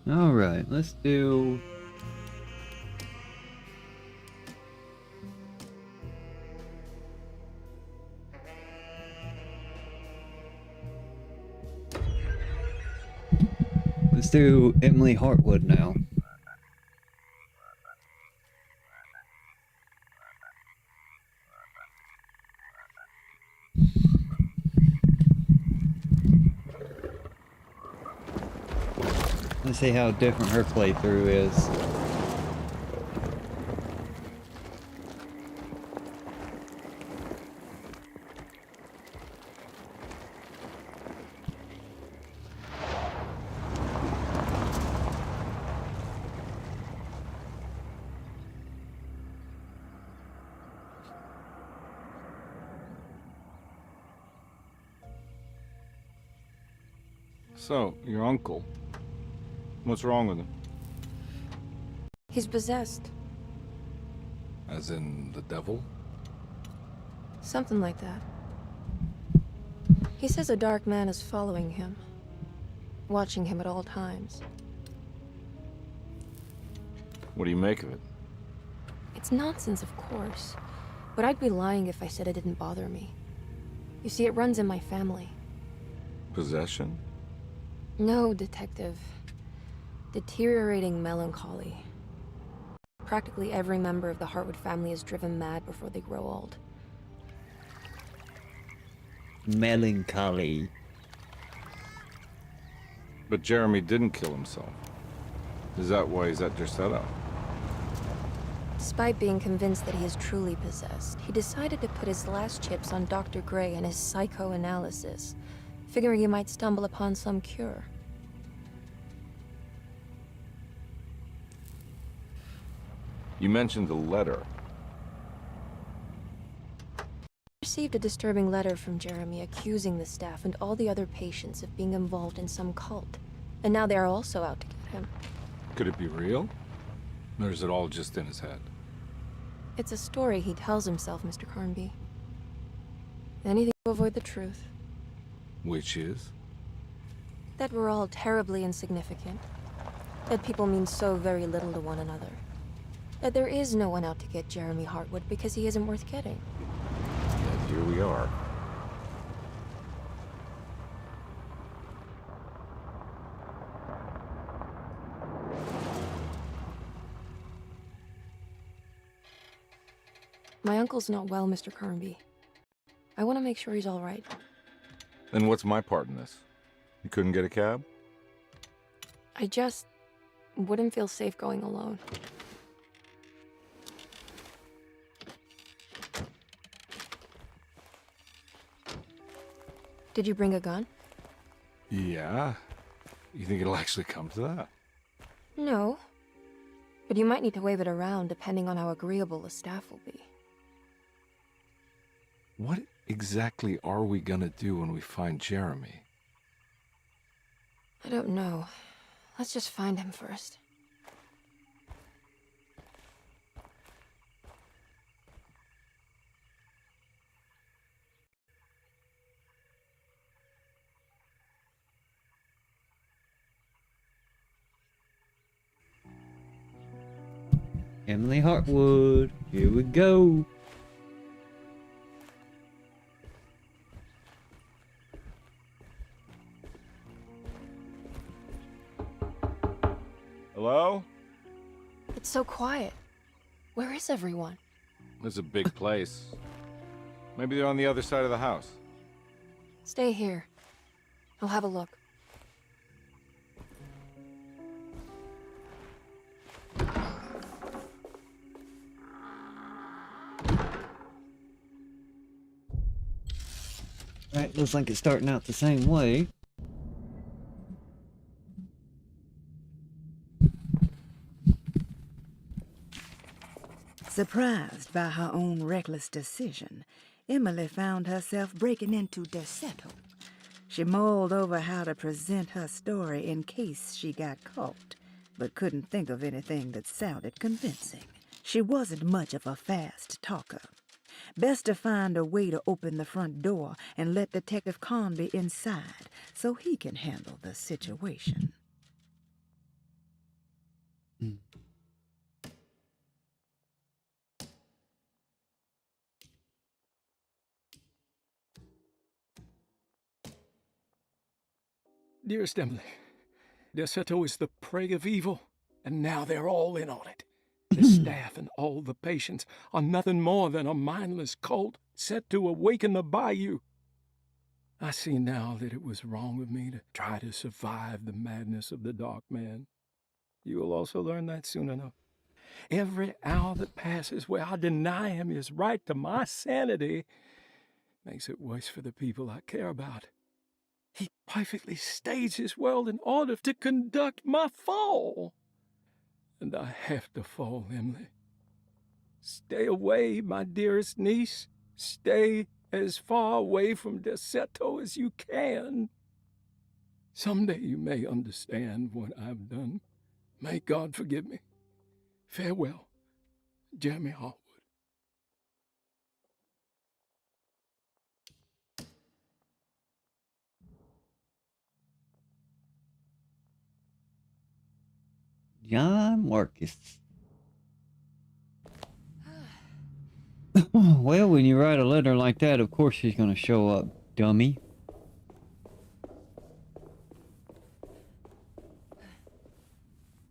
Alright, let's do... Let's do Emily Hartwood now. Let's see how different her playthrough is. So, your uncle. What's wrong with him? He's possessed. As in the devil? Something like that. He says a dark man is following him, watching him at all times. What do you make of it? It's nonsense, of course, but I'd be lying if I said it didn't bother me. You see, it runs in my family. Possession? No, Detective. Deteriorating melancholy. Practically every member of the Hartwood family is driven mad before they grow old. Melancholy. But Jeremy didn't kill himself. Is that why he's at your setup? Despite being convinced that he is truly possessed, he decided to put his last chips on Dr. Gray and his psychoanalysis, figuring he might stumble upon some cure. You mentioned the letter. I received a disturbing letter from Jeremy accusing the staff and all the other patients of being involved in some cult. And now they are also out to get him. Could it be real? Or is it all just in his head? It's a story he tells himself, Mr. Carnby. Anything to avoid the truth. Which is? That we're all terribly insignificant. That people mean so very little to one another. That there is no one out to get Jeremy Hartwood because he isn't worth getting. Yet here we are. My uncle's not well, Mr. Carnby. I want to make sure he's all right. Then what's my part in this? You couldn't get a cab? I just wouldn't feel safe going alone. Did you bring a gun? Yeah. You think it'll actually come to that? No. But you might need to wave it around depending on how agreeable the staff will be. What exactly are we gonna do when we find Jeremy? I don't know. Let's just find him first. Emily Hartwood. Here we go. Hello? It's so quiet. Where is everyone? It's a big place. Maybe they're on the other side of the house. Stay here. I'll have a look. Right, looks like it's starting out the same way. Surprised by her own reckless decision, Emily found herself breaking into Desetto. She mulled over how to present her story in case she got caught, but couldn't think of anything that sounded convincing. She wasn't much of a fast talker. Best to find a way to open the front door and let Detective Carnby inside so he can handle the situation. Dearest Emily, Deseto is the prey of evil, and now they're all in on it. The staff and all the patients are nothing more than a mindless cult set to awaken the bayou. I see now that it was wrong of me to try to survive the madness of the Dark Man. You will also learn that soon enough. Every hour that passes where I deny him his right to my sanity makes it worse for the people I care about. He perfectly staged his world in order to conduct my fall. And I have to fall, Emily. Stay away, my dearest niece. Stay as far away from Deseto as you can. Someday you may understand what I've done. May God forgive me. Farewell, Jeremy Hartwood. John Marcus. Well, when you write a letter like that, of course she's gonna show up, dummy.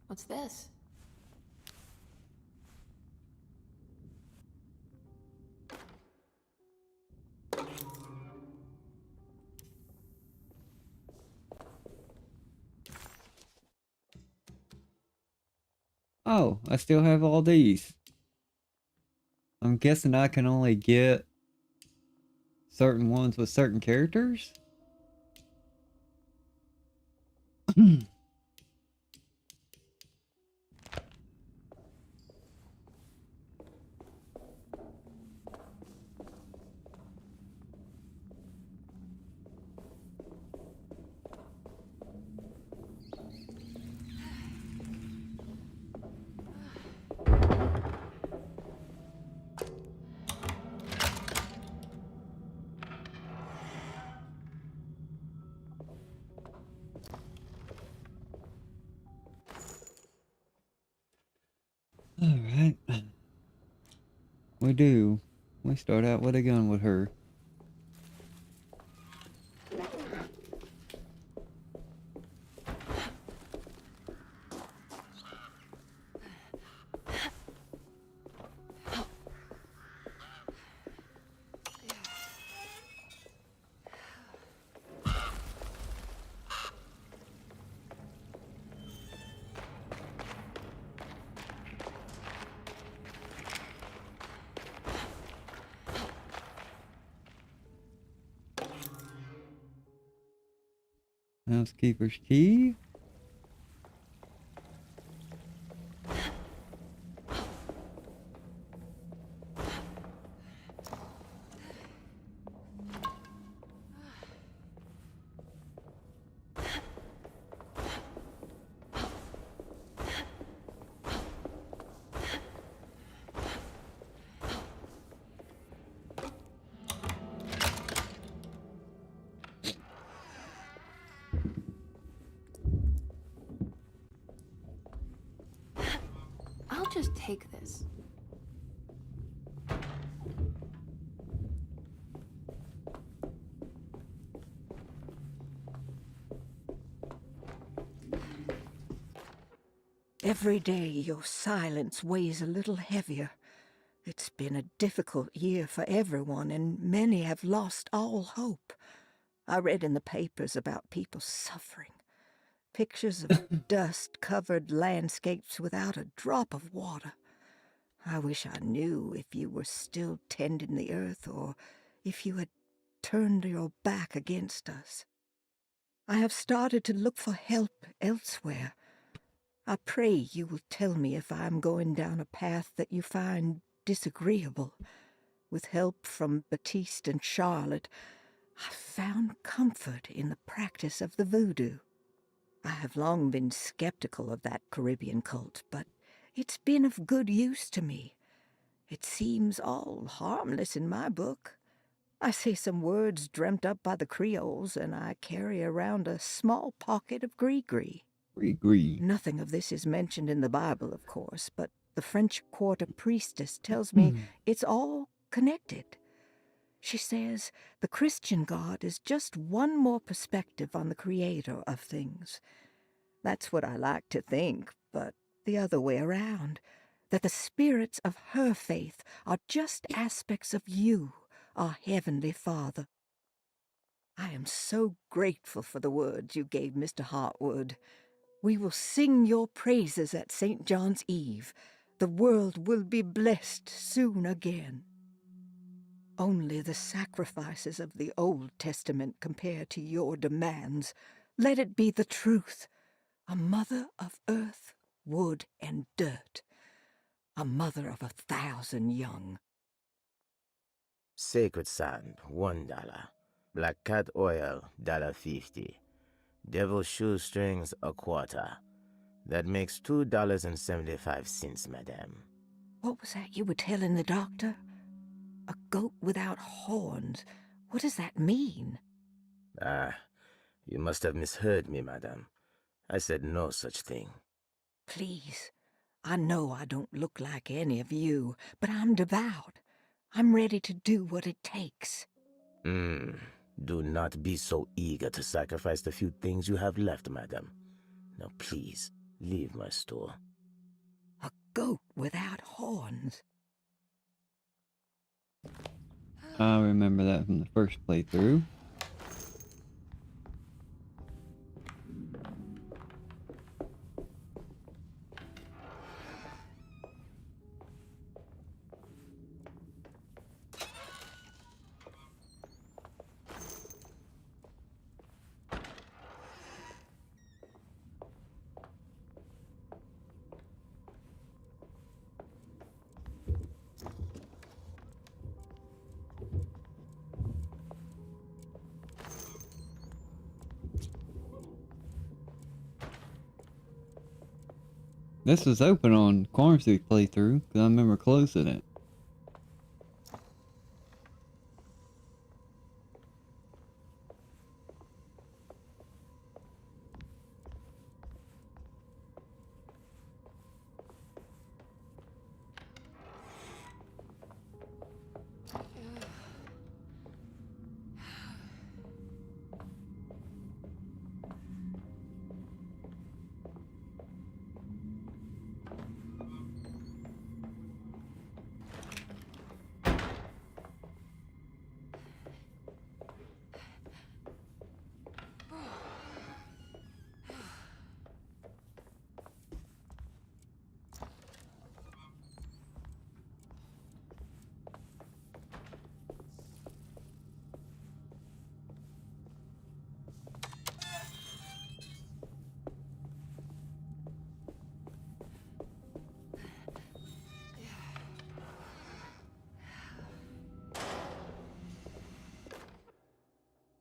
What's this? Oh, I still have all these. I'm guessing I can only get certain ones with certain characters? Alright. We do. We start out with a gun with her. Housekeeper's key. I'll just take this. Every day your silence weighs a little heavier. It's been a difficult year for everyone, and many have lost all hope. I read in the papers about people suffering. Pictures of dust-covered landscapes without a drop of water. I wish I knew if you were still tending the earth or if you had turned your back against us. I have started to look for help elsewhere. I pray you will tell me if I am going down a path that you find disagreeable. With help from Baptiste and Charlotte, I found comfort in the practice of the voodoo. I have long been skeptical of that Caribbean cult, but it's been of good use to me. It seems all harmless in my book. I say some words dreamt up by the Creoles, and I carry around a small pocket of gree-gree. Gree. Nothing of this is mentioned in the Bible, of course, but the French Quarter priestess tells me it's all connected. She says the Christian God is just one more perspective on the creator of things. That's what I like to think, but the other way around. That the spirits of her faith are just aspects of you, our Heavenly Father. I am so grateful for the words you gave Mr. Hartwood. We will sing your praises at St. John's Eve. The world will be blessed soon again. Only the sacrifices of the Old Testament compare to your demands. Let it be the truth. A mother of earth, wood, and dirt. A mother of 1,000 young. Sacred sand, $1. Black cat oil, $1.50. Devil shoestrings, a quarter. That makes $2.75, madame. What was that you were telling the doctor? A goat without horns. What does that mean? Ah, you must have misheard me, madame. I said no such thing. Please, I know I don't look like any of you, but I'm devout. I'm ready to do what it takes. Do not be so eager to sacrifice the few things you have left, madame. Now please, leave my store. A goat without horns. I remember that from the first playthrough. This was open on Cornflake playthrough, because I remember closing it.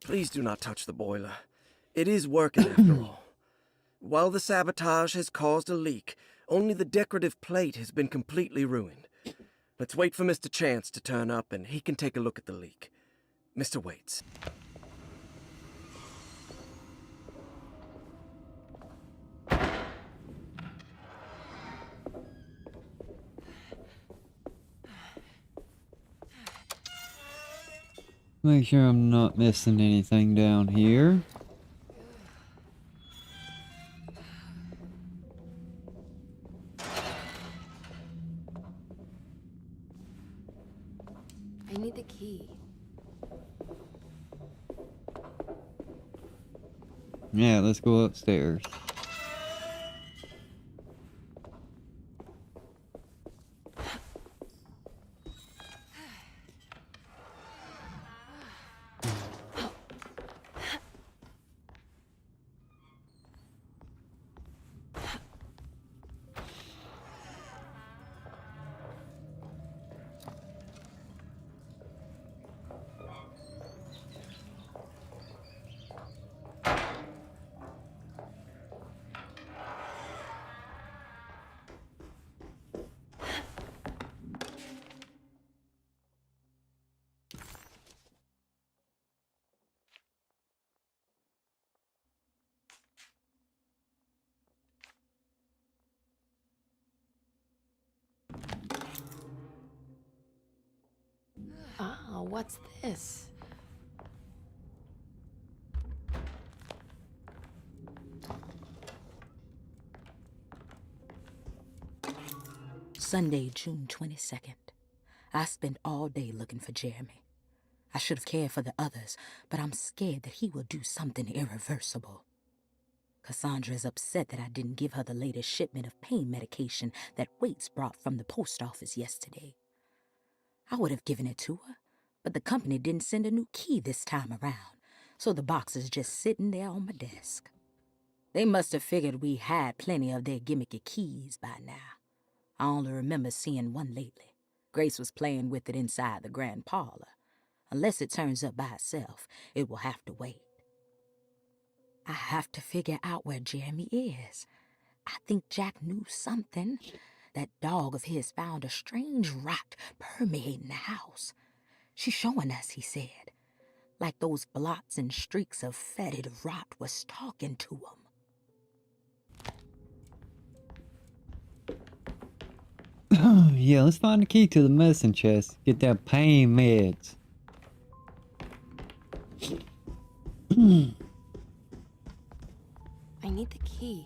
Please do not touch the boiler. It is working after all. While the sabotage has caused a leak, only the decorative plate has been completely ruined. Let's wait for Mr. Chance to turn up and he can take a look at the leak. Mr. Waits. Make sure I'm not missing anything down here. I need the key. Yeah, let's go upstairs. Wow, what's this? Sunday, June 22nd. I spent all day looking for Jeremy. I should have cared for the others, but I'm scared that he will do something irreversible. Cassandra is upset that I didn't give her the latest shipment of pain medication that Waits brought from the post office yesterday. I would have given it to her, but the company didn't send a new key this time around, so the box is just sitting there on my desk. They must have figured we had plenty of their gimmicky keys by now. I only remember seeing one lately. Grace was playing with it inside the grand parlor. Unless it turns up by itself, it will have to wait. I have to figure out where Jeremy is. I think Jack knew something. That dog of his found a strange rot permeating the house. She's showing us, he said. Like those blots and streaks of fetid rot was talking to him. Yeah, let's find the key to the medicine chest. Get that pain meds. I need the key.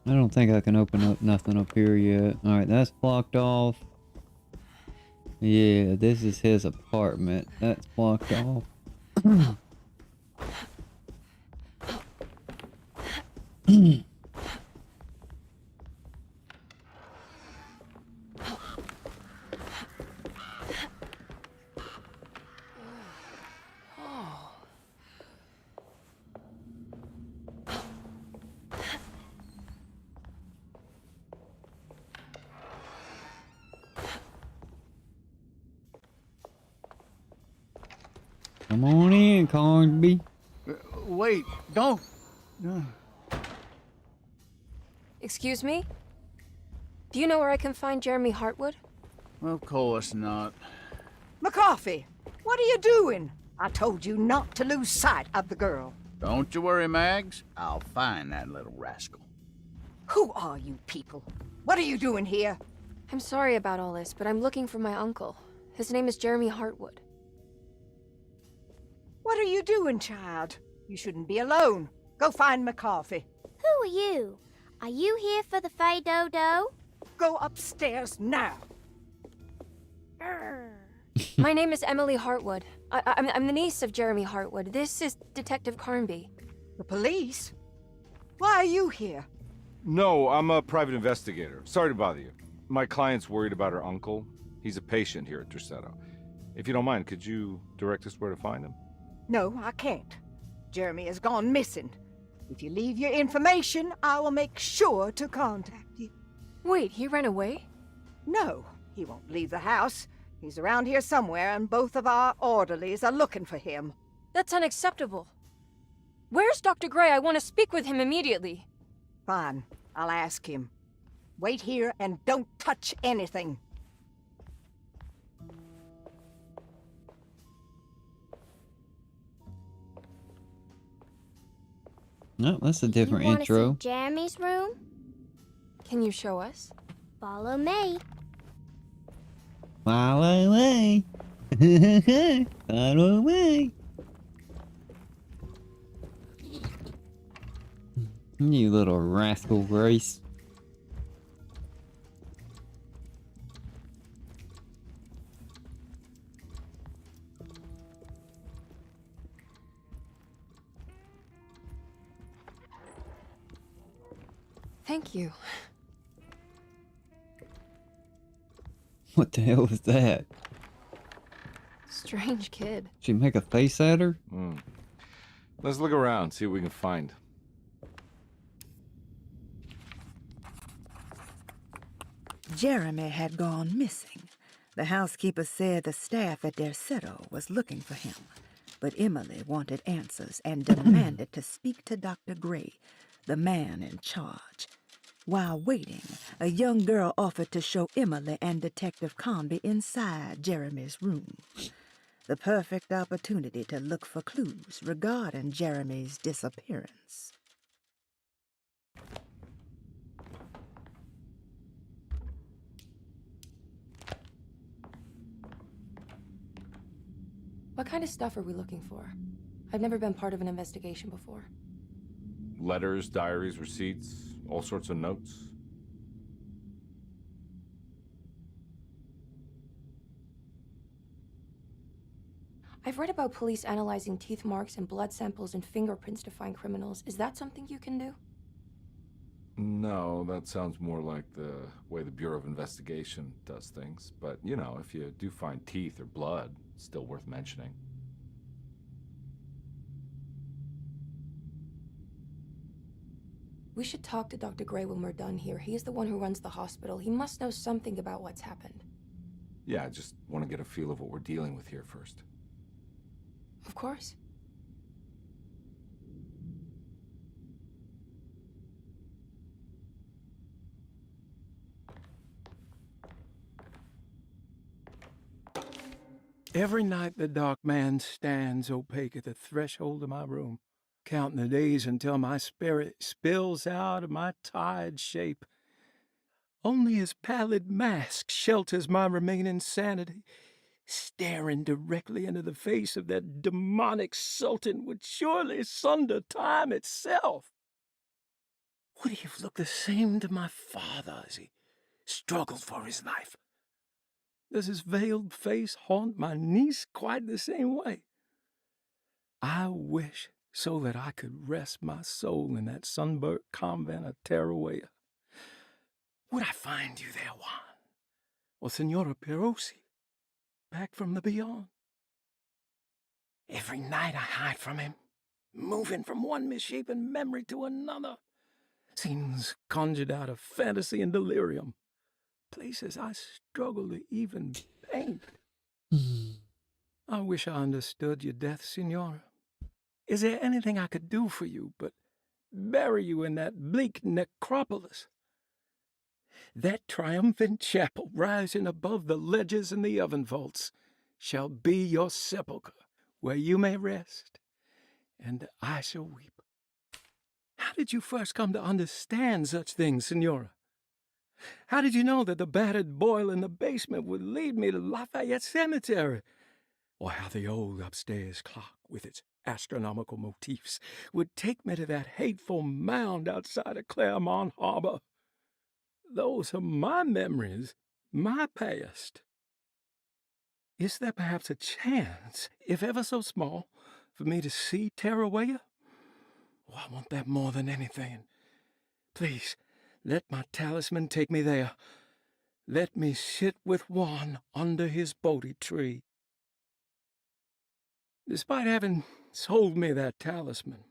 I don't think I can open up nothing up here yet. Alright, that's blocked off. Yeah, this is his apartment. That's blocked off. Come on in, Cornby. Wait, don't. Excuse me? Do you know where I can find Jeremy Hartwood? Of course not. McCarthy, what are you doing? I told you not to lose sight of the girl. Don't you worry, Mags. I'll find that little rascal. Who are you people? What are you doing here? I'm sorry about all this, but I'm looking for my uncle. His name is Jeremy Hartwood. What are you doing, child? You shouldn't be alone. Go find McCarthy. Who are you? Are you here for the Fay Dodo? Go upstairs now. My name is Emily Hartwood. I'm the niece of Jeremy Hartwood. This is Detective Carnby. The police? Why are you here? No, I'm a private investigator. Sorry to bother you. My client's worried about her uncle. He's a patient here at Derceto. If you don't mind, could you direct us where to find him? No, I can't. Jeremy has gone missing. If you leave your information, I will make sure to contact you. Wait, he ran away? No, he won't leave the house. He's around here somewhere, and both of our orderlies are looking for him. That's unacceptable. Where's Dr. Gray? I want to speak with him immediately. Fine, I'll ask him. Wait here and don't touch anything. No, that's a different You wanna intro. see Jeremy's room? Can you show us? Follow me. Follow away. Follow away. You little rascal, Grace. Thank you. What the hell was that? Strange kid. She make a face at her? Let's look around, see what we can find. Jeremy had gone missing. The housekeeper said the staff at Derceto was looking for him, but Emily wanted answers and demanded to speak to Dr. Gray, the man in charge. While waiting, a young girl offered to show Emily and Detective Conby inside Jeremy's room. The perfect opportunity to look for clues regarding Jeremy's disappearance. What kind of stuff are we looking for? I've never been part of an investigation before. Letters, diaries, receipts, all sorts of notes. I've read about police analyzing teeth marks and blood samples and fingerprints to find criminals. Is that something you can do? No, that sounds more like the way the Bureau of Investigation does things. But, you know, if you do find teeth or blood, it's still worth mentioning. We should talk to Dr. Gray when we're done here. He's the one who runs the hospital. He must know something about what's happened. Yeah, I just want to get a feel of what we're dealing with here first. Of course. Every night the dark man stands opaque at the threshold of my room, counting the days until my spirit spills out of my tired shape. Only his pallid mask shelters my remaining sanity. Staring directly into the face of that demonic sultan would surely sunder time itself. Would he have looked the same to my father as he struggled for his life? Does his veiled face haunt my niece quite the same way? I wish so that I could rest my soul in that sunburnt convent of Teruel. Would I find you there, Juan? Or Senora Perosi, back from the beyond? Every night I hide from him, moving from one misshapen memory to another. Scenes conjured out of fantasy and delirium. Places I struggle to even paint. I wish I understood your death, Senora. Is there anything I could do for you but bury you in that bleak necropolis? That triumphant chapel rising above the ledges and the oven vaults shall be your sepulchre, where you may rest, and I shall weep. How did you first come to understand such things, Senora? How did you know that the battered boiler in the basement would lead me to Lafayette Cemetery? Or how the old upstairs clock, with its astronomical motifs, would take me to that hateful mound outside of Claremont Harbor? Those are my memories, my past. Is there perhaps a chance, if ever so small, for me to see Teruel? Oh, I want that more than anything. Please, let my talisman take me there. Let me sit with Juan under his Bodhi tree. Despite having sold me that talisman,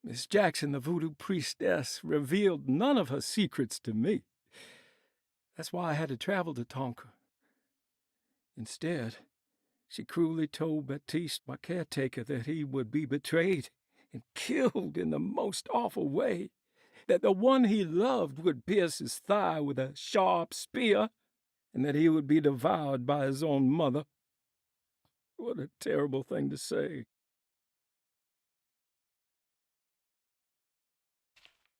Miss Jackson, the voodoo priestess, revealed none of her secrets to me. That's why I had to travel to Tonka. Instead, she cruelly told Baptiste, my caretaker, that he would be betrayed and killed in the most awful way, that the one he loved would pierce his thigh with a sharp spear, and that he would be devoured by his own mother. What a terrible thing to say.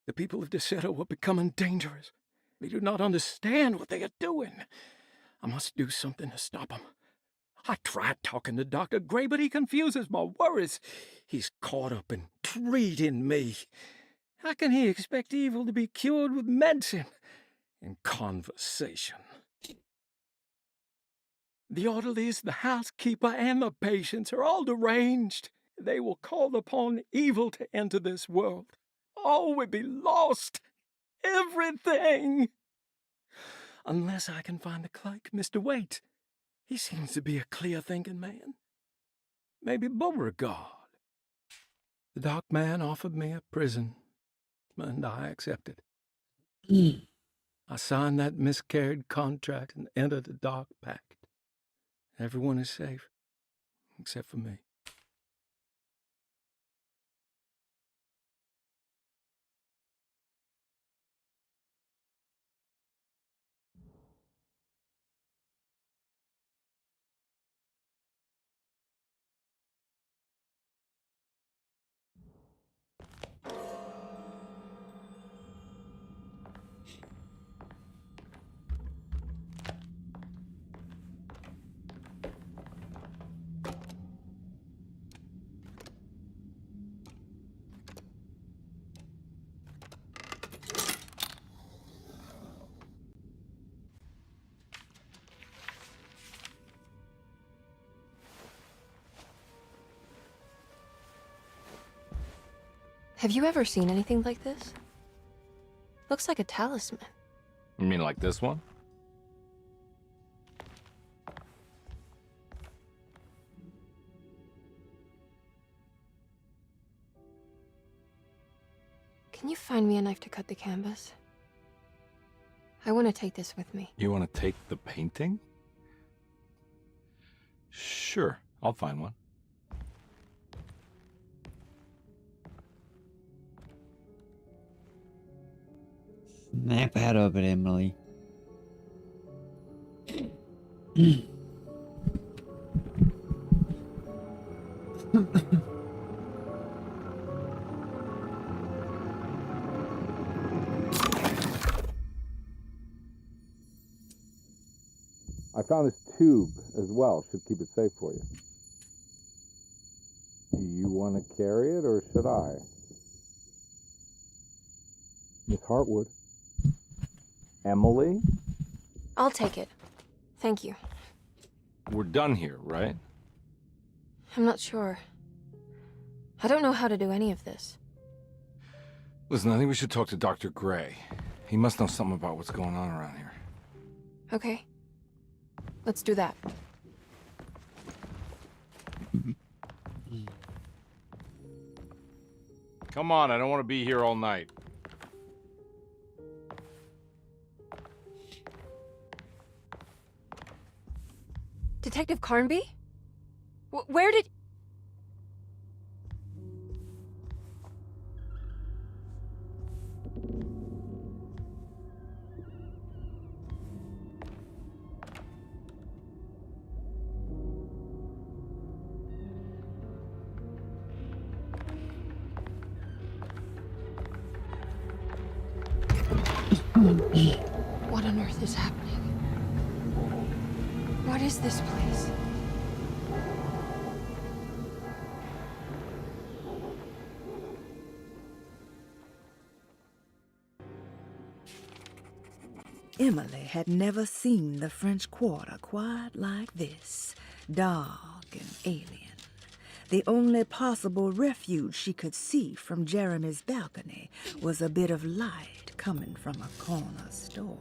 The people of Deseto are becoming dangerous. They do not understand what they are doing. I must do something to stop them. I tried talking to Dr. Gray, but he confuses my worries. He's caught up in treating me. How can he expect evil to be cured with medicine and conversation? The orderlies, the housekeeper, and the patients are all deranged. They will call upon evil to enter this world. All will be lost. Everything. Unless I can find the clerk, Mr. Waite. He seems to be a clear-thinking man. Maybe Beauregard. The dark man offered me a prison, and I accepted. I signed that miscarried contract and entered the dark pact. Everyone is safe, except for me. Have you ever seen anything like this? Looks like a talisman. You mean like this one? Can you find me a knife to cut the canvas? I want to take this with me. You want to take the painting? Sure, I'll find one. Snap out of it, Emily. I found this tube as well. Should keep it safe for you. Do you want to carry it, or should I? Miss Hartwood. Emily? I'll take it. Thank you. We're done here, right? I'm not sure. I don't know how to do any of this. Listen, I think we should talk to Dr. Gray. He must know something about what's going on around here. Okay. Let's do that. Come on, I don't want to be here all night. Detective Carnby? Where did... What on earth is happening? What is this place? Emily had never seen the French Quarter quite like this, dark and alien. The only possible refuge she could see from Jeremy's balcony was a bit of light coming from a corner store.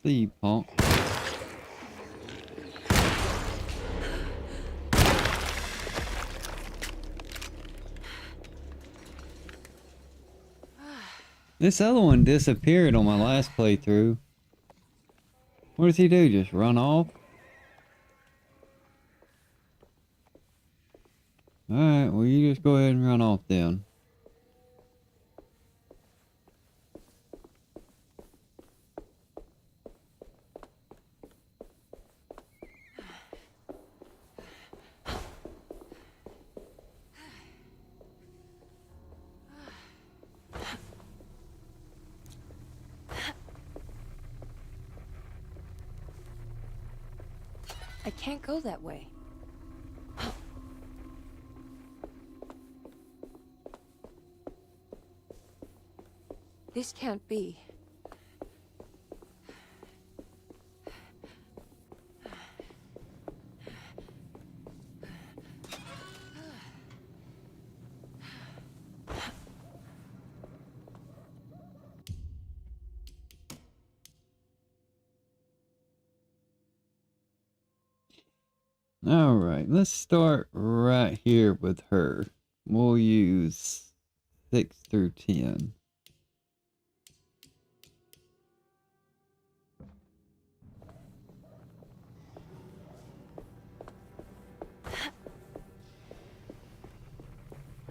See, punk. This other one disappeared on my last playthrough. What does he do? Just run off? Alright, well you just go ahead and run off then. I can't go that way. This can't be. Alright, let's start right here with her. We'll use 6 through 10.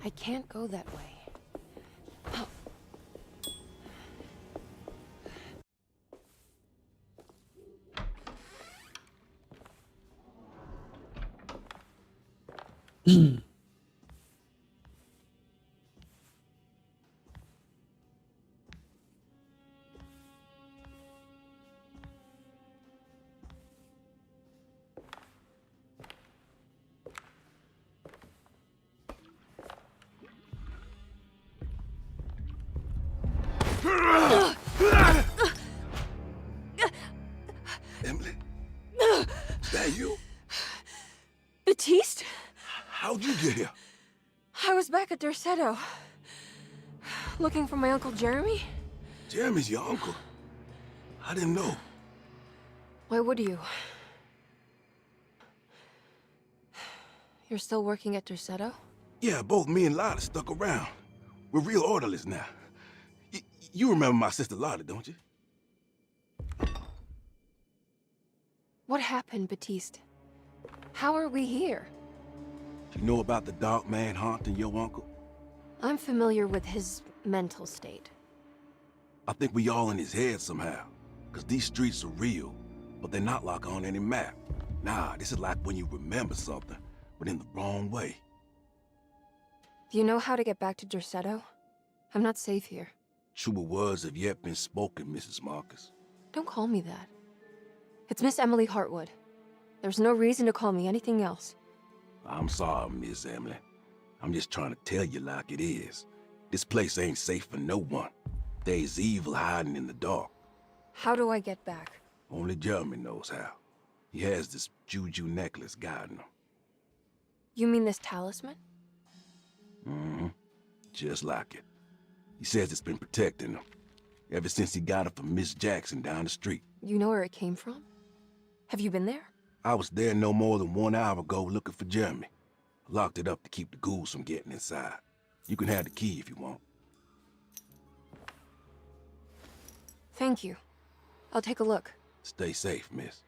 I can't go that way. Emily? Is that you? Baptiste? How'd you get here? I was back at Derceto. Looking for my Uncle Jeremy? Jeremy's your uncle. I didn't know. Why would you? You're still working at Derceto? Yeah, both me and Lotta stuck around. We're real orderlies now. You remember my sister Lotta, don't you? What happened, Baptiste? How are we here? You know about the dark man haunting your uncle? I'm familiar with his mental state. I think we all in his head somehow. Cause these streets are real, but they're not like on any map. Nah, this is like when you remember something, but in the wrong way. Do you know how to get back to Derceto? I'm not safe here. Truer words have yet been spoken, Mrs. Marcus. Don't call me that. It's Miss Emily Hartwood. There's no reason to call me anything else. I'm sorry, Miss Emily. I'm just trying to tell you like it is. This place ain't safe for no one. There's evil hiding in the dark. How do I get back? Only Jeremy knows how. He has this juju necklace guiding him. You mean this talisman? Mm-hmm. Just like it. He says it's been protecting him ever since he got it from Miss Jackson down the street. You know where it came from? Have you been there? I was there no more than 1 hour ago looking for Jeremy. Locked it up to keep the ghouls from getting inside. You can have the key if you want. Thank you. I'll take a look. Stay safe, miss.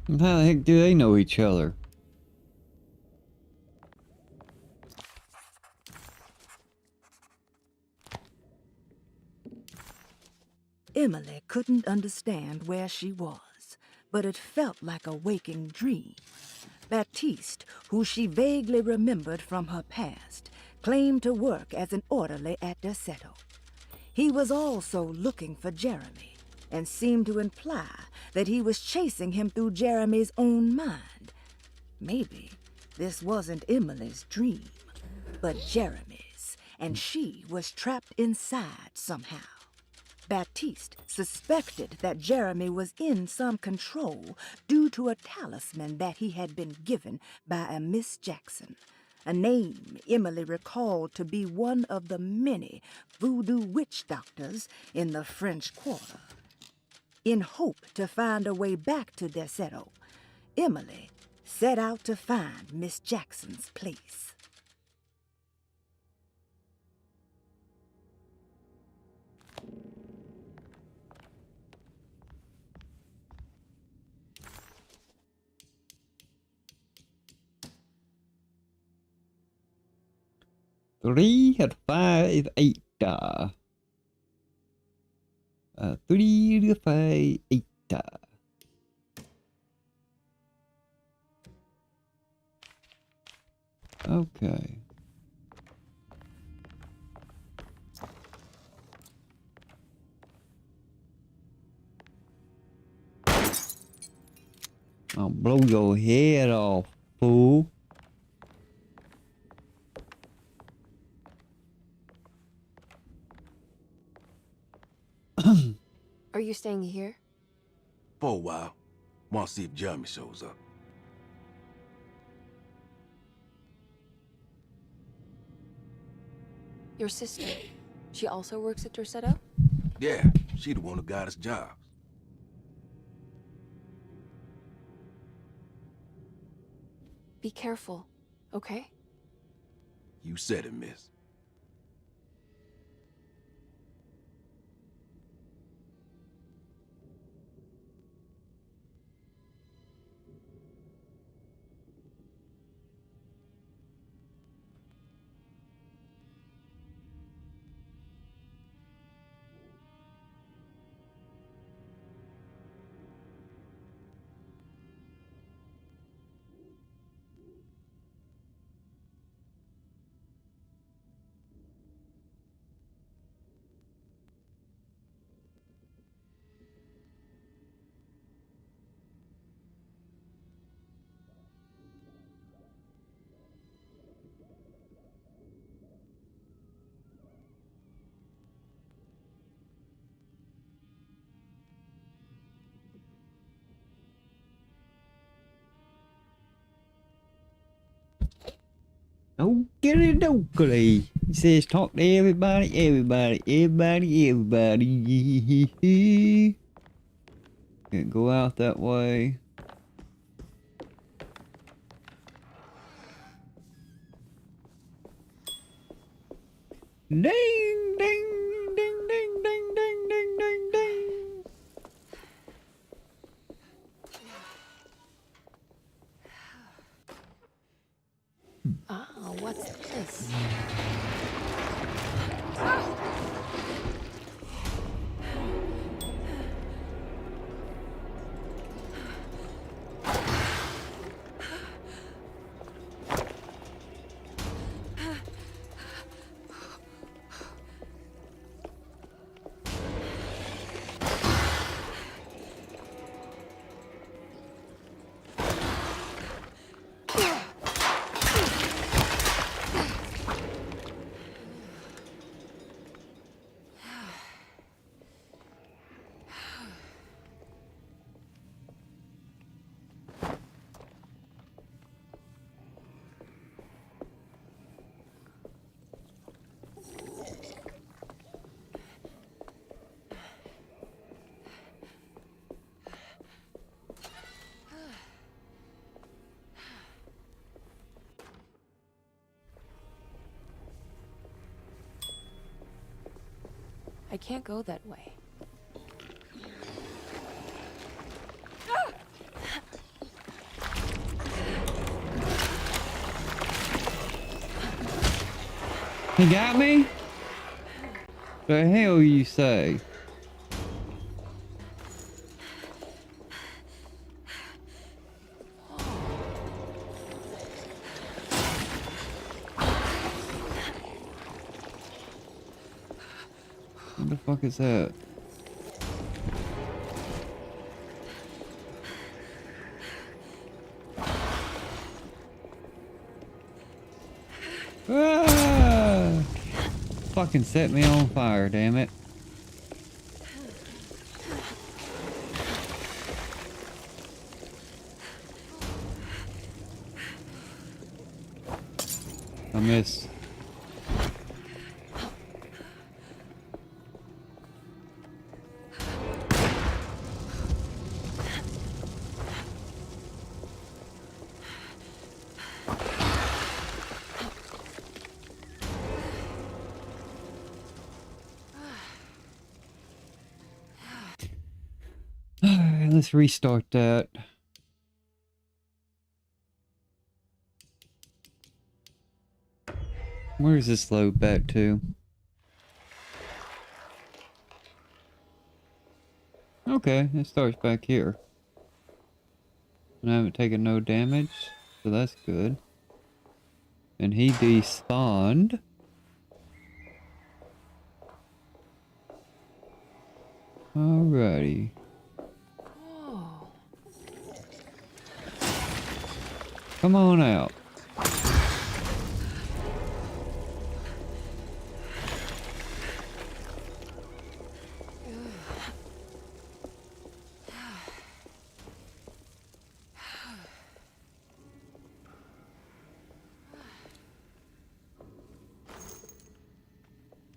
How the heck do they know each other? Emily couldn't understand where she was, but it felt like a waking dream. Baptiste, who she vaguely remembered from her past, claimed to work as an orderly at Derceto. He was also looking for Jeremy, and seemed to imply that he was chasing him through Jeremy's own mind. Maybe this wasn't Emily's dream, but Jeremy's, and she was trapped inside somehow. Baptiste suspected that Jeremy was in some control due to a talisman that he had been given by a Miss Jackson, a name Emily recalled to be one of the many voodoo witch doctors in the French Quarter. In hope to find a way back to Derceto, Emily set out to find Miss Jackson's place. Three at 5, 8. 3 to 5, 8. Okay. I'll blow your head off, fool. Are you staying here? For a while. Want to see if Jeremy shows up. Your sister. She also works at Derceto? Yeah, she the one who got us jobs. Be careful, okay? You said it, miss. Okie dokie. He says talk to everybody. Can't go out that way. Ding, ding, ding, ding, ding, ding, ding, ding, ding. Ah, what's this? I can't go that way. He got me? The hell you say? What the fuck is that? Ah! Fucking set me on fire, damn it. I missed. Alright, let's restart that. Where does this load back to? Okay, it starts back here. And I haven't taken no damage, so that's good. And he despawned. Alrighty. Come on out.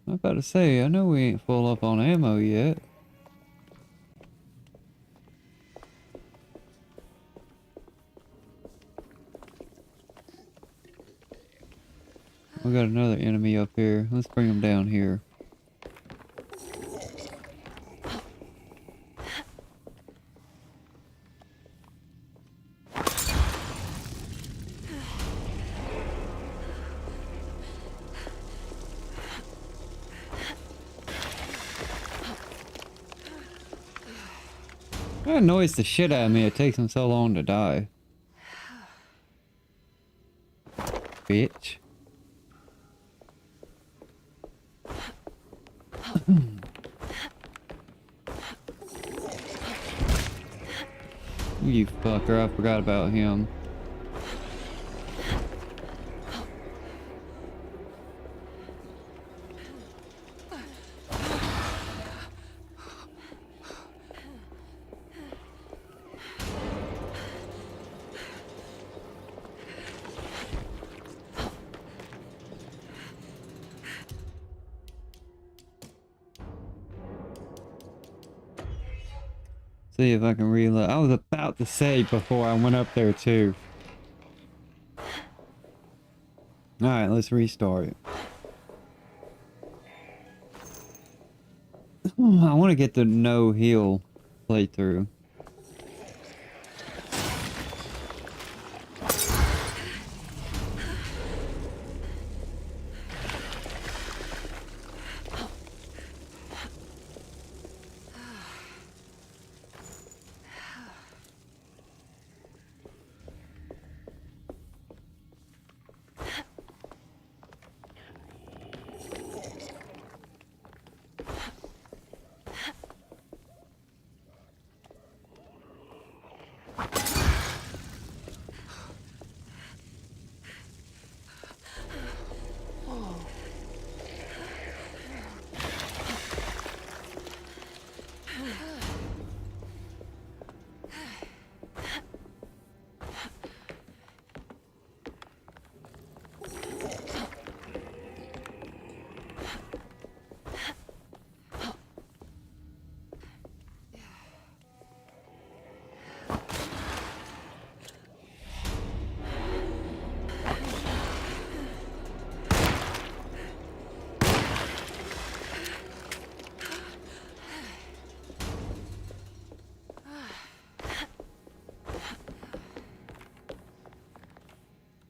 I'm about to say, I know we ain't full up on ammo yet. We got another enemy up here. Let's bring him down here. That annoys the shit out of me. It takes him so long to die. Bitch. You fucker, I forgot about him. See if I can reload. I was about to save before I went up there too. Alright, let's restart it. I want to get the no heal playthrough.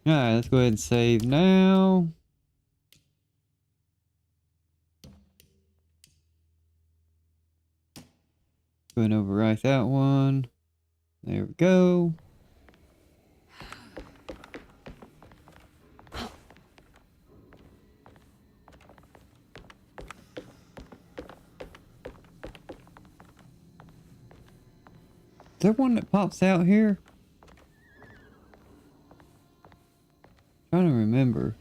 Alright, let's go ahead and save now. Go ahead and overwrite that one. There we go. Is there one that pops out here? Trying to remember.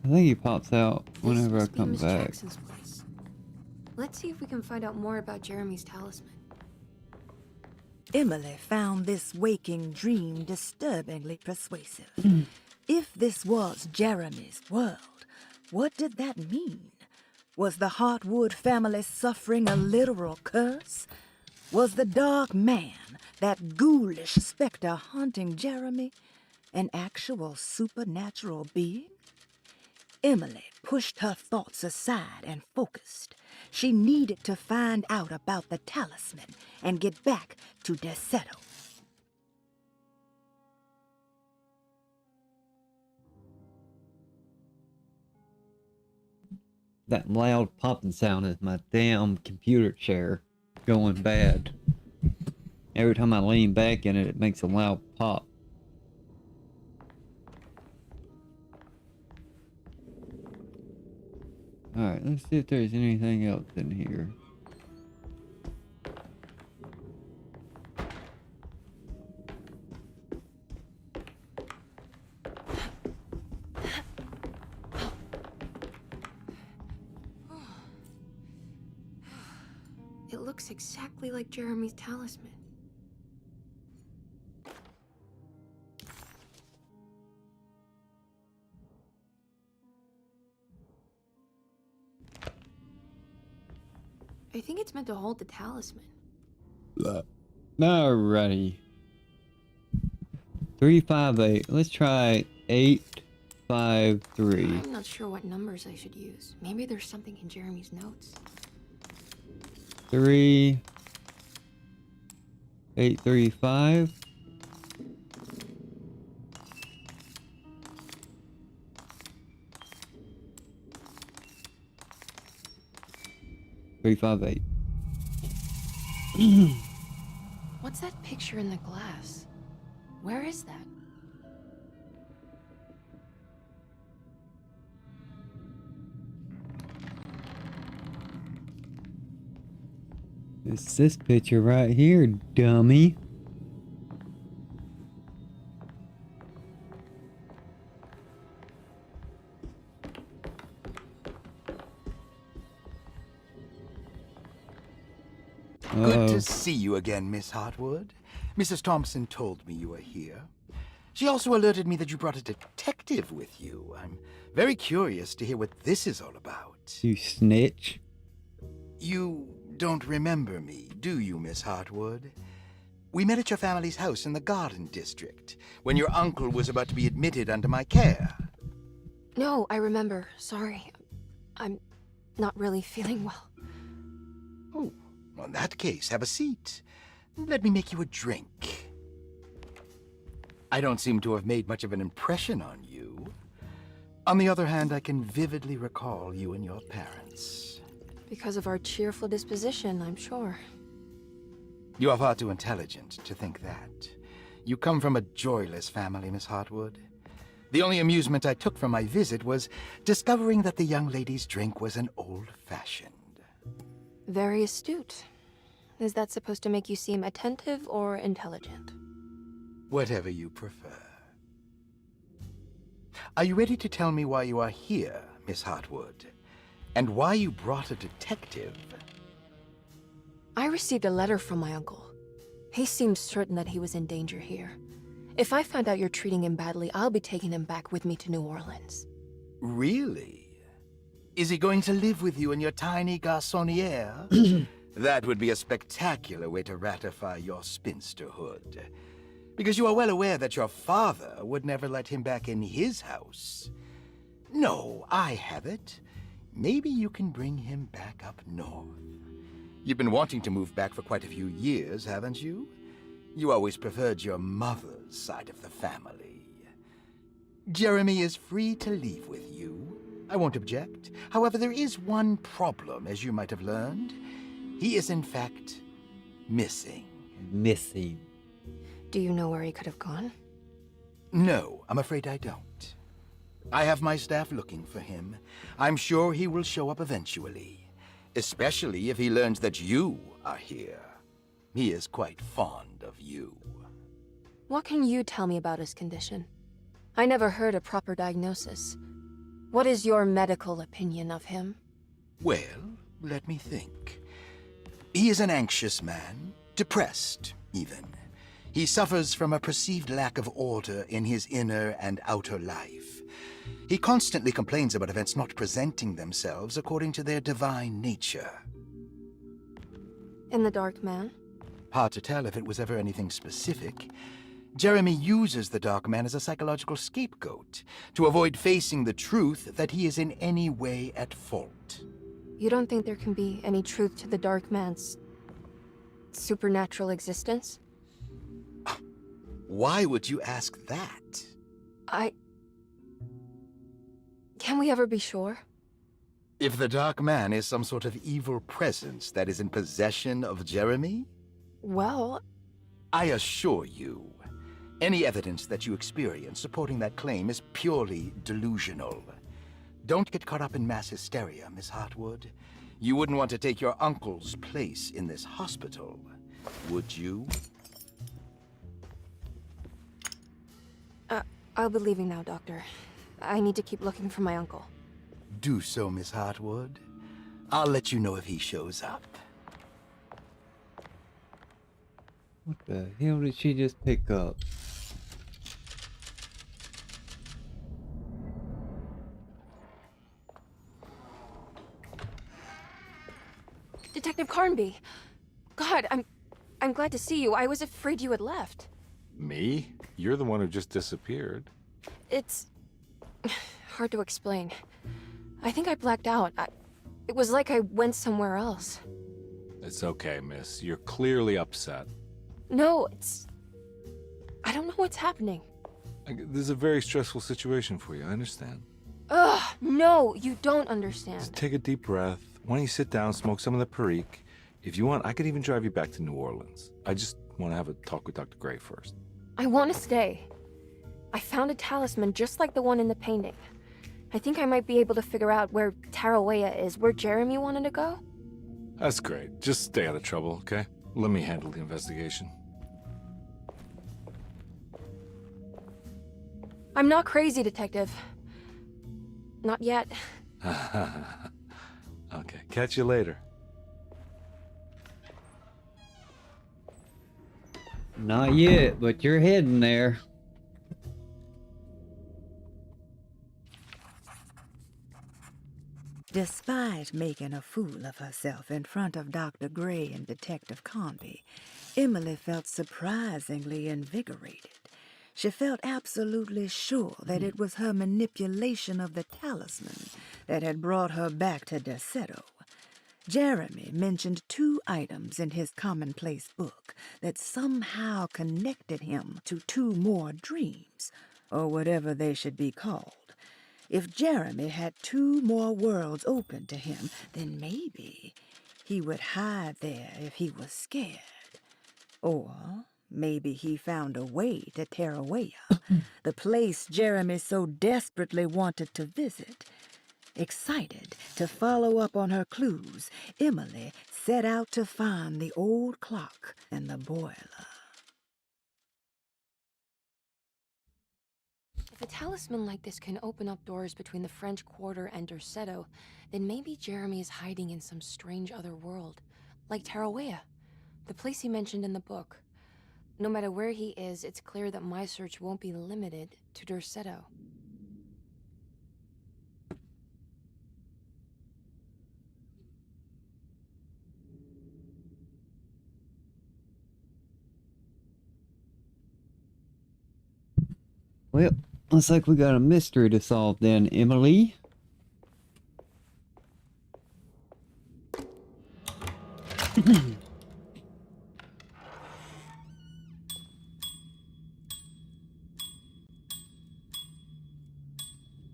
I think he pops out whenever I This must be come Miss back. Jackson's place. Let's see if we can find out more about Jeremy's talisman. Emily found this waking dream disturbingly persuasive. If this was Jeremy's world, what did that mean? Was the Hartwood family suffering a literal curse? Was the dark man, that ghoulish specter haunting Jeremy, an actual supernatural being? Emily pushed her thoughts aside and focused. She needed to find out about the talisman and get back to Desetto. That loud popping sound is my damn computer chair going bad. Every time I lean back in it, it makes a loud pop. Alright, let's see if there's anything else in here. It looks exactly like Jeremy's talisman. I think it's meant to hold the talisman. Alrighty. 358. Let's try 853. I'm not sure what numbers I should use. Maybe there's something in Jeremy's notes. 3 835. Three, 5, 8. What's that picture in the glass? Where is that? It's this picture right here, dummy. Good Uh-oh. to see you again, Miss Hartwood. Mrs. Thompson told me you were here. She also alerted me that you brought a detective with you. I'm very curious to hear what this is all about. You snitch. You don't remember me, do you, Miss Hartwood? We met at your family's house in the Garden District, when your uncle was about to be admitted under my care. No, I remember. Sorry. I'm not really feeling well. Oh, well, in that case, have a seat. Let me make you a drink. I don't seem to have made much of an impression on you. On the other hand, I can vividly recall you and your parents. Because of our cheerful disposition, I'm sure. You are far too intelligent to think that. You come from a joyless family, Miss Hartwood. The only amusement I took from my visit was discovering that the young lady's drink was an old-fashioned. Very astute. Is that supposed to make you seem attentive or intelligent? Whatever you prefer. Are you ready to tell me why you are here, Miss Hartwood? And why you brought a detective? I received a letter from my uncle. He seems certain that he was in danger here. If I find out you're treating him badly, I'll be taking him back with me to New Orleans. Really? Is he going to live with you in your tiny garçonniere? That would be a spectacular way to ratify your spinsterhood. Because you are well aware that your father would never let him back in his house. No, I have it. Maybe you can bring him back up north. You've been wanting to move back for quite a few years, haven't you? You always preferred your mother's side of the family. Jeremy is free to leave with you. I won't object. However, there is one problem, as you might have learned. He is, in fact, missing. Missing. Do you know where he could have gone? No, I'm afraid I don't. I have my staff looking for him. I'm sure he will show up eventually. Especially if he learns that you are here. He is quite fond of you. What can you tell me about his condition? I never heard a proper diagnosis. What is your medical opinion of him? Well, let me think. He is an anxious man, depressed, even. He suffers from a perceived lack of order in his inner and outer life. He constantly complains about events not presenting themselves according to their divine nature. And the Dark Man? Hard to tell if it was ever anything specific. Jeremy uses the Dark Man as a psychological scapegoat to avoid facing the truth that he is in any way at fault. You don't think there can be any truth to the Dark Man's supernatural existence? Why would you ask that? Can we ever be sure? If the Dark Man is some sort of evil presence that is in possession of Jeremy? Well, I assure you, any evidence that you experience supporting that claim is purely delusional. Don't get caught up in mass hysteria, Miss Hartwood. You wouldn't want to take your uncle's place in this hospital, would you? I'll be leaving now, Doctor. I need to keep looking for my uncle. Do so, Miss Hartwood. I'll let you know if he shows up. What the hell did she just pick up? Detective Carnby! God, I'm glad to see you. I was afraid you had left. Me? You're the one who just disappeared. It's hard to explain. I think I blacked out. It was like I went somewhere else. It's okay, miss. You're clearly upset. No, I don't know what's happening. This is a very stressful situation for you, I understand. Ugh, no, you don't understand. Just take a deep breath. Why don't you sit down, smoke some of the Perique? If you want, I could even drive you back to New Orleans. I just want to have a talk with Dr. Gray first. I want to stay. I found a talisman just like the one in the painting. I think I might be able to figure out where Tarawea is, where Jeremy wanted to go. That's great. Just stay out of trouble, okay? Let me handle the investigation. I'm not crazy, Detective. Not yet. Okay, catch you later. Not yet, but you're heading there. Despite making a fool of herself in front of Dr. Gray and Detective Conby, Emily felt surprisingly invigorated. She felt absolutely sure that it was her manipulation of the talisman that had brought her back to Derceto. Jeremy mentioned 2 items in his commonplace book that somehow connected him to 2 more dreams, or whatever they should be called. If Jeremy had 2 more worlds open to him, then maybe he would hide there if he was scared. Or maybe he found a way to Tarawea, the place Jeremy so desperately wanted to visit. Excited to follow up on her clues, Emily set out to find the old clock and the boiler. If a talisman like this can open up doors between the French Quarter and Derceto, then maybe Jeremy is hiding in some strange other world, like Tarawea, the place he mentioned in the book. No matter where he is, it's clear that my search won't be limited to Derceto. Well, looks like we got a mystery to solve then, Emily.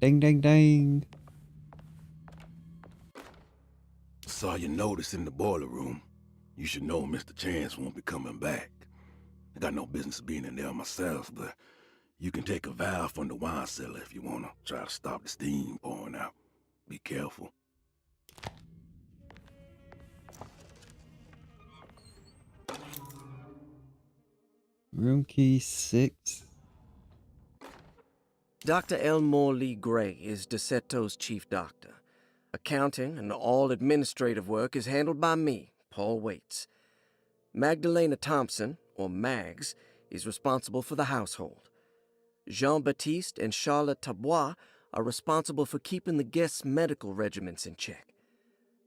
Ding, ding, ding. Saw your notice in the boiler room. You should know Mr. Chance won't be coming back. I got no business being in there myself, but you can take a valve from the wine cellar if you want to try to stop the steam pouring out. Be careful. Room key 6. Dr. Elmore Lee Gray is Deceto's chief doctor. Accounting and all administrative work is handled by me, Paul Waits. Magdalena Thompson, or Mags, is responsible for the household. Jean-Baptiste and Charlotte Tabois are responsible for keeping the guests' medical regimens in check.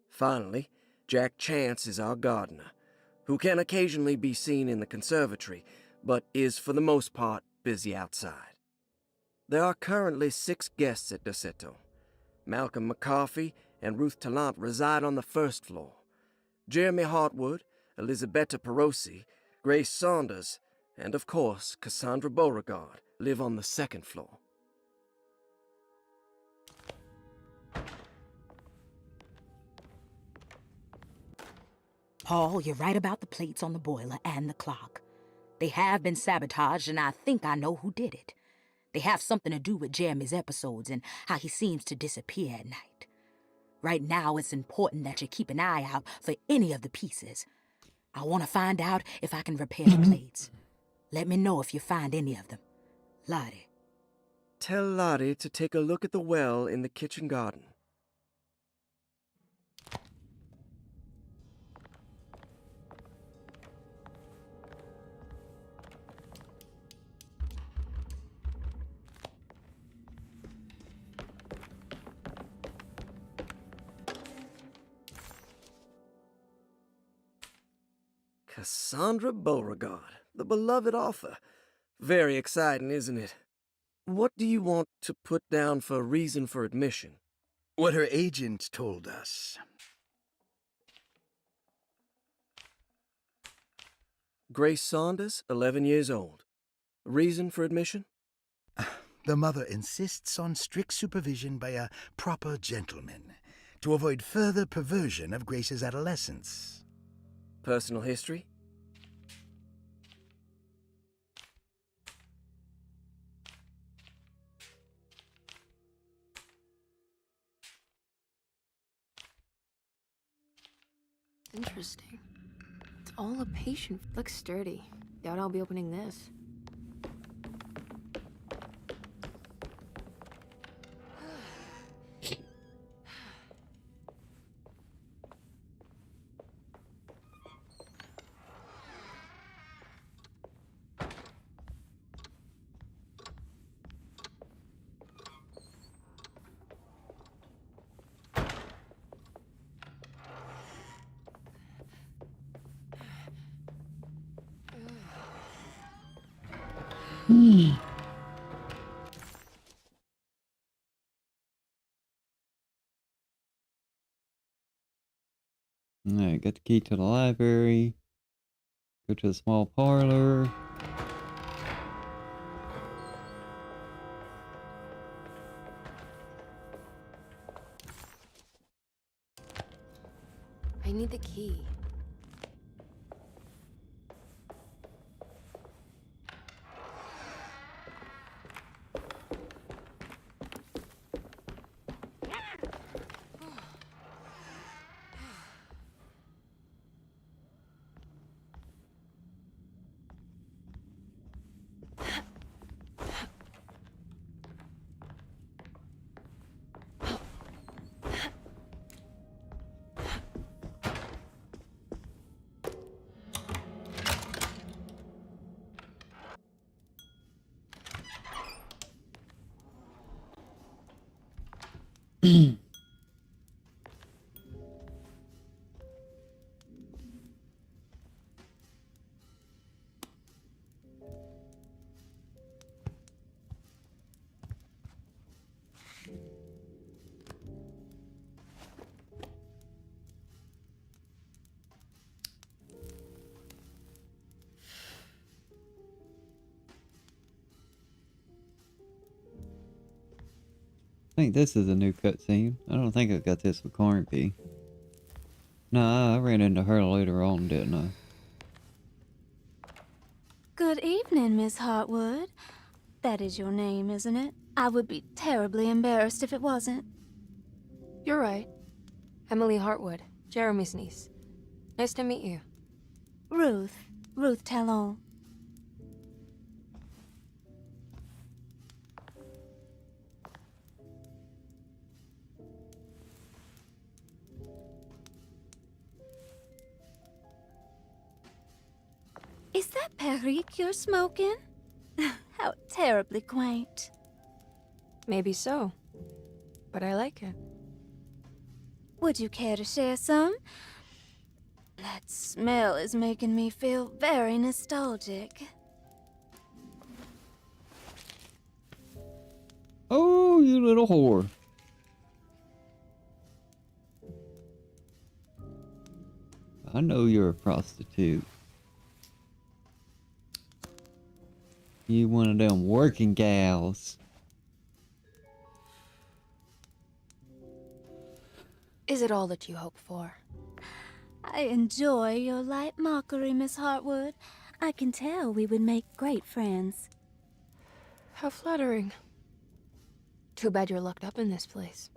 Finally, Jack Chance is our gardener, who can occasionally be seen in the conservatory, but is for the most part busy outside. There are currently 6 guests at Derceto. Malcolm McCarthy and Ruth Tallant reside on the 1st floor. Jeremy Hartwood, Elisabetta Perosi, Grace Saunders, and of course Cassandra Beauregard live on the 2nd floor. Paul, you're right about the plates on the boiler and the clock. They have been sabotaged, and I think I know who did it. They have something to do with Jeremy's episodes and how he seems to disappear at night. Right now, it's important that you keep an eye out for any of the pieces. I want to find out if I can repair the plates. Let me know if you find any of them. Lottie. Tell Lottie to take a look at the well in the kitchen garden. Cassandra Beauregard, the beloved author. Very exciting, isn't it? What do you want to put down for reason for admission? What her agent told us. Grace Saunders, 11 years old. Reason for admission? The mother insists on strict supervision by a proper gentleman to avoid further perversion of Grace's adolescence. Personal history? Interesting. It's all a patient. Looks sturdy. Doubt I'll be opening this. Alright, got the key to the library. Go to the small parlor. I need the key. I think this is a new cutscene. I don't think I got this with Cornby. Nah, I ran into her later on, didn't I? Good evening, Miss Hartwood. That is your name, isn't it? I would be terribly embarrassed if it wasn't. You're right. Emily Hartwood, Jeremy's niece. Nice to meet you. Ruth Talon. Is that Perique you're smoking? How terribly quaint. Maybe so. But I like it. Would you care to share some? That smell is making me feel very nostalgic. Oh, you little whore. I know you're a prostitute. You one of them working gals. Is it all that you hope for? I enjoy your light mockery, Miss Hartwood. I can tell we would make great friends. How flattering. Too bad you're locked up in this place.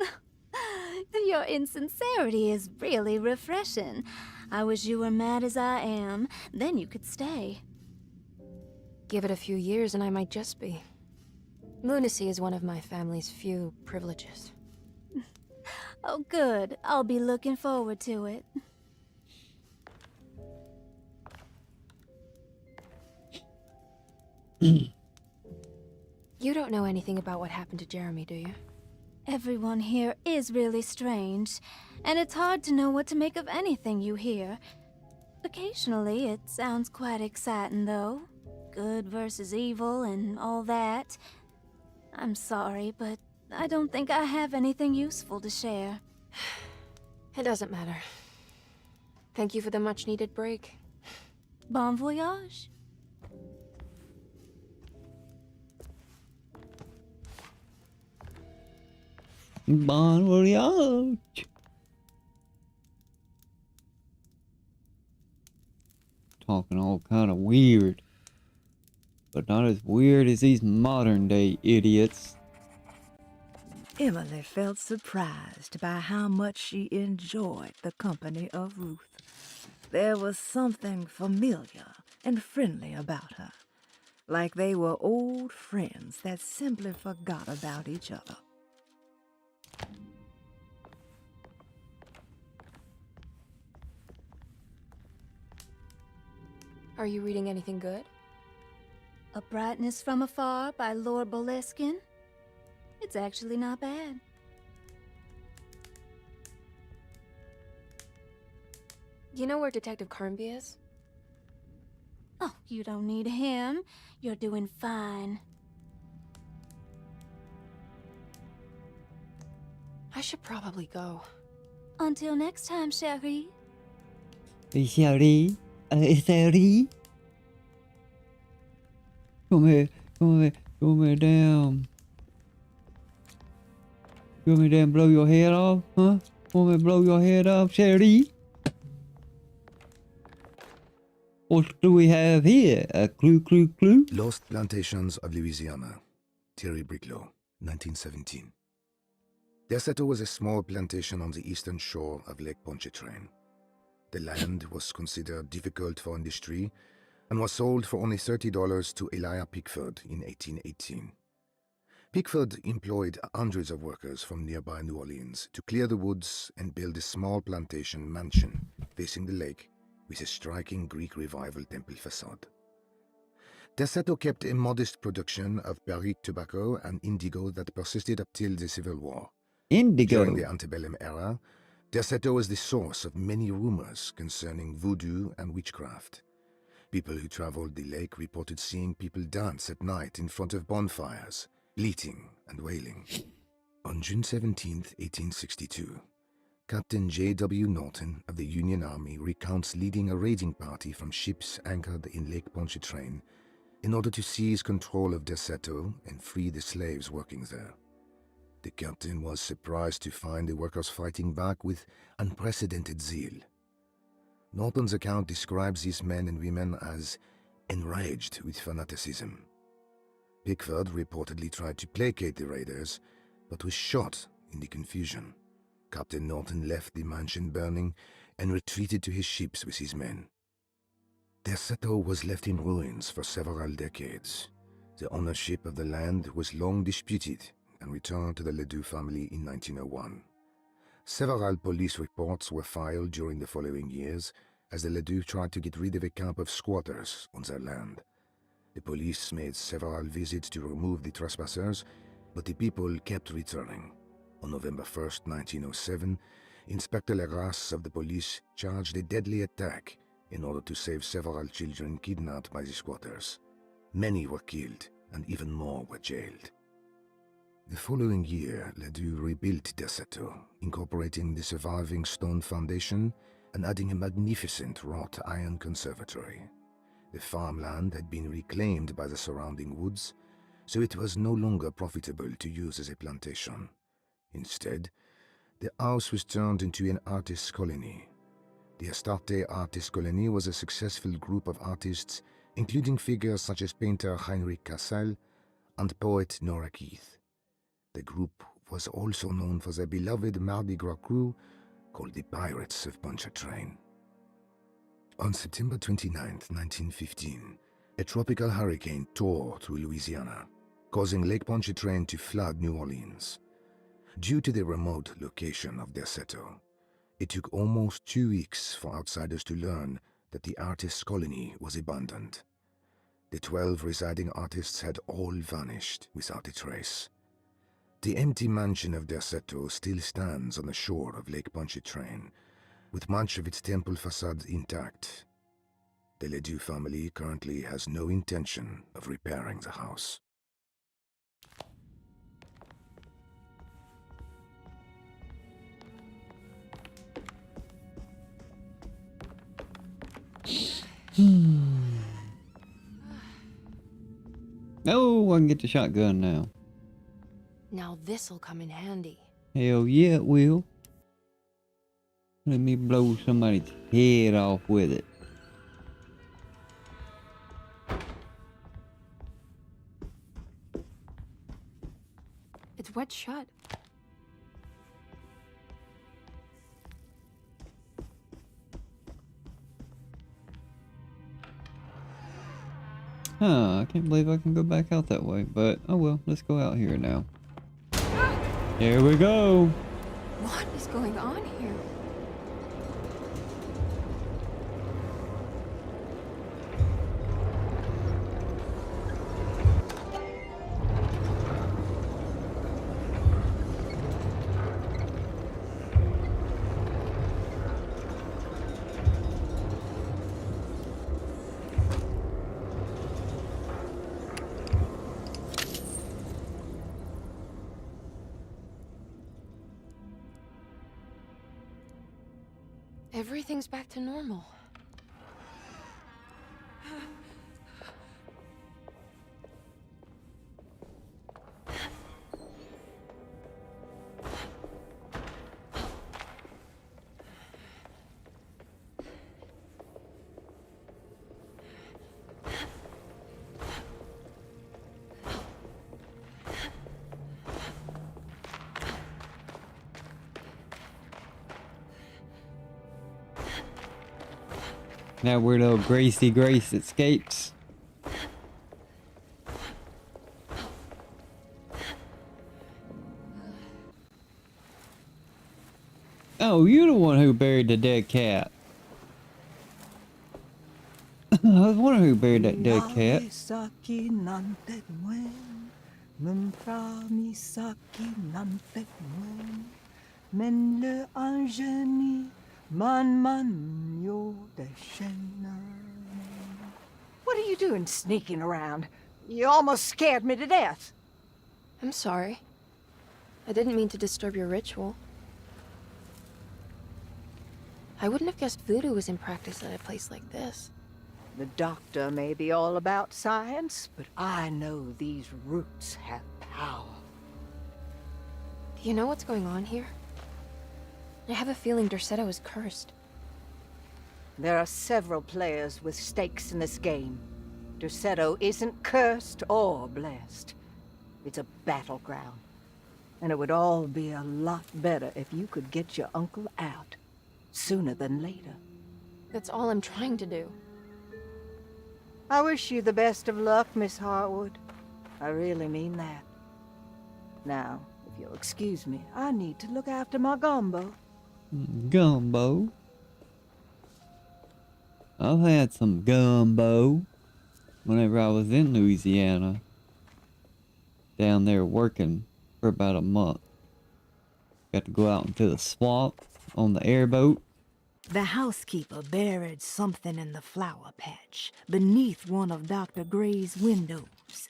Your insincerity is really refreshing. I wish you were mad as I am. Then you could stay. Give it a few years and I might just be. Lunacy is one of my family's few privileges. Oh, good. I'll be looking forward to it. You don't know anything about what happened to Jeremy, do you? Everyone here is really strange, and it's hard to know what to make of anything you hear. Occasionally, it sounds quite exciting, though. Good versus evil and all that. I'm sorry, but I don't think I have anything useful to share. It doesn't matter. Thank you for the much-needed break. Bon voyage. Bon voyage. Talking all kind of weird. But not as weird as these modern day idiots. Emily felt surprised by how much she enjoyed the company of Ruth. There was something familiar and friendly about her, like they were old friends that simply forgot about each other. Are you reading anything good? A Brightness from Afar by Lord Boleskine. It's actually not bad. You know where Detective Carnby is? Oh, you don't need him. You're doing fine. I should probably go. Until next time, chérie. Chérie, chérie. Come here, come here, come here down. You want me to blow your head off, huh? Want me to blow your head off, Sherry? What do we have here? A clue? Lost Plantations of Louisiana. Thierry Briclot, 1917. Deseto was a small plantation on the eastern shore of Lake Pontchartrain. The land was considered difficult for industry and was sold for only $30 to Elijah Pickford in 1818. Pickford employed hundreds of workers from nearby New Orleans to clear the woods and build a small plantation mansion facing the lake with a striking Greek Revival temple facade. Deseto kept a modest production of barrique tobacco and indigo that persisted up till the Civil War. Indigo. During the antebellum era, Deseto was the source of many rumors concerning voodoo and witchcraft. People who traveled the lake reported seeing people dance at night in front of bonfires, bleating and wailing. On June 17, 1862, Captain J.W. Norton of the Union Army recounts leading a raiding party from ships anchored in Lake Pontchartrain in order to seize control of Deseto and free the slaves working there. The captain was surprised to find the workers fighting back with unprecedented zeal. Norton's account describes these men and women as enraged with fanaticism. Pickford reportedly tried to placate the raiders, but was shot in the confusion. Captain Norton left the mansion burning and retreated to his ships with his men. Deseto was left in ruins for several decades. The ownership of the land was long disputed and returned to the Ledoux family in 1901. Several police reports were filed during the following years as the Ledoux tried to get rid of a camp of squatters on their land. The police made several visits to remove the trespassers, but the people kept returning. On November 1st, 1907, Inspector Legrasse of the police charged a deadly attack in order to save several children kidnapped by the squatters. Many were killed, and even more were jailed. The following year, Ledoux rebuilt Deseto, incorporating the surviving stone foundation and adding a magnificent wrought iron conservatory. The farmland had been reclaimed by the surrounding woods, so it was no longer profitable to use as a plantation. Instead, the house was turned into an artist's colony. The Astarte Artist Colony was a successful group of artists, including figures such as painter Heinrich Cassel and poet Nora Keith. The group was also known for their beloved Mardi Gras crew called the Pirates of Pontchartrain. On September 29, 1915, a tropical hurricane tore through Louisiana, causing Lake Pontchartrain to flood New Orleans. Due to the remote location of Deseto, it took almost 2 weeks for outsiders to learn that the artists' colony was abandoned. The 12 residing artists had all vanished without a trace. The empty mansion of Deseto still stands on the shore of Lake Pontchartrain, with much of its temple facade intact. The Ledoux family currently has no intention of repairing the house. Oh, I can get the shotgun now. Now this'll come in handy. Hell yeah, it will. Let me blow somebody's head off with it. It's wet shut. Huh, I can't believe I can go back out that way, but oh well, let's go out here now. Here we go. What is going on here? Everything's back to normal. Now where little Gracie Grace escapes. Oh, you're the one who buried the dead cat. I was wondering who buried that dead cat. What are you doing sneaking around? You almost scared me to death. I'm sorry. I didn't mean to disturb your ritual. I wouldn't have guessed voodoo was in practice at a place like this. The doctor may be all about science, but I know these roots have power. Do you know what's going on here? I have a feeling Derceto is cursed. There are several players with stakes in this game. Derceto isn't cursed or blessed. It's a battleground. And it would all be a lot better if you could get your uncle out sooner than later. That's all I'm trying to do. I wish you the best of luck, Miss Hartwood. I really mean that. Now, if you'll excuse me, I need to look after my gumbo. Gumbo. I've had some gumbo whenever I was in Louisiana. Down there working for about a month. Got to go out into the swamp on the airboat. The housekeeper buried something in the flower patch beneath one of Dr. Gray's windows.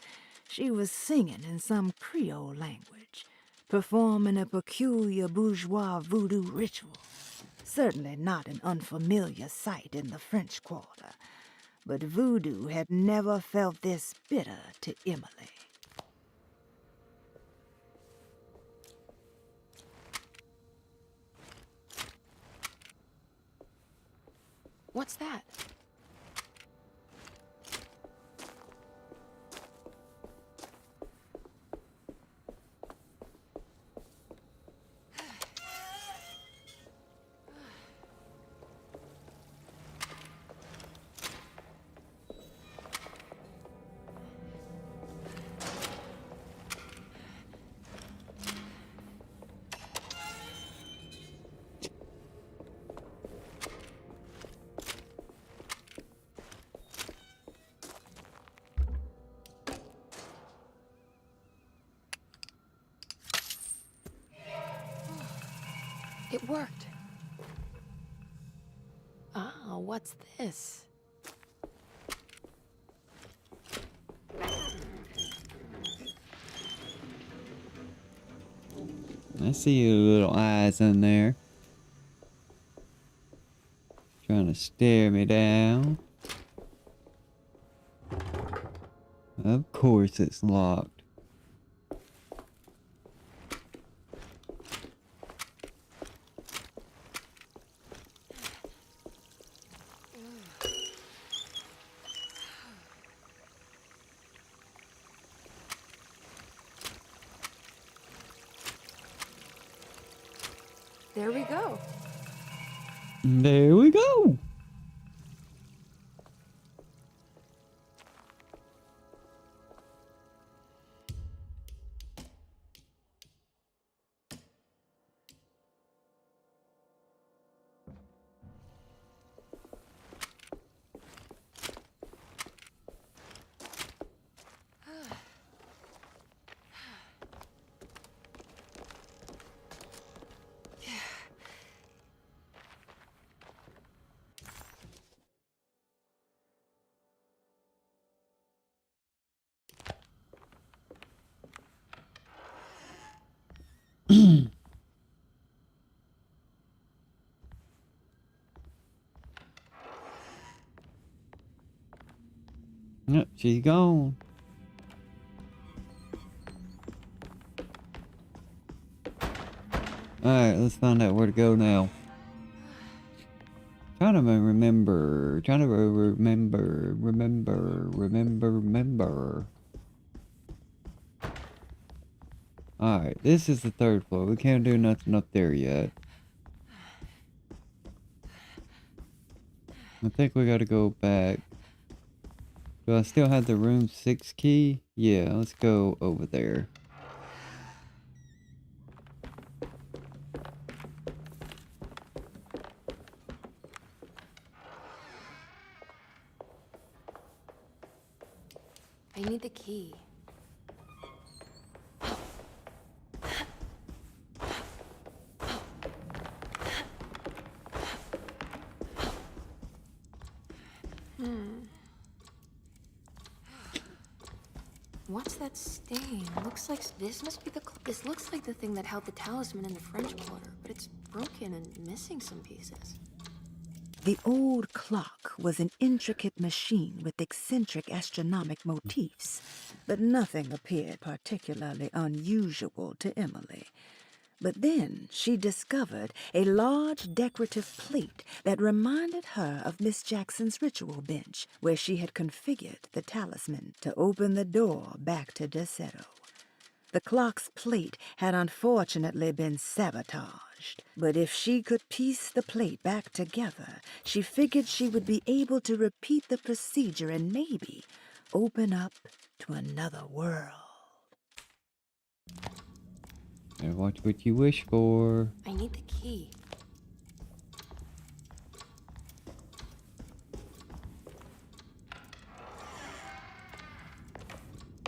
She was singing in some Creole language, performing a peculiar bourgeois voodoo ritual. Certainly not an unfamiliar sight in the French Quarter, but voodoo had never felt this bitter to Emily. What's that? It worked. Ah, what's this? I see your little eyes in there. Trying to stare me down. Of course it's locked. There we go. There we go. Yep, she's gone. Alright, let's find out where to go now. Trying to remember. Alright, this is the 3rd floor. We can't do nothing up there yet. I think we gotta go back. Do I still have the room 6 key? Yeah, let's go over there. I need the key. What's that stain? Looks like this must be the. This looks like the thing that held the talisman in the French Quarter, but it's broken and missing some pieces. The old clock was an intricate machine with eccentric astronomic motifs, but nothing appeared particularly unusual to Emily. But then she discovered a large decorative plate that reminded her of Miss Jackson's ritual bench, where she had configured the talisman to open the door back to Desetto. The clock's plate had unfortunately been sabotaged, but if she could piece the plate back together, she figured she would be able to repeat the procedure and maybe open up to another world. And watch what you wish for. I need the key.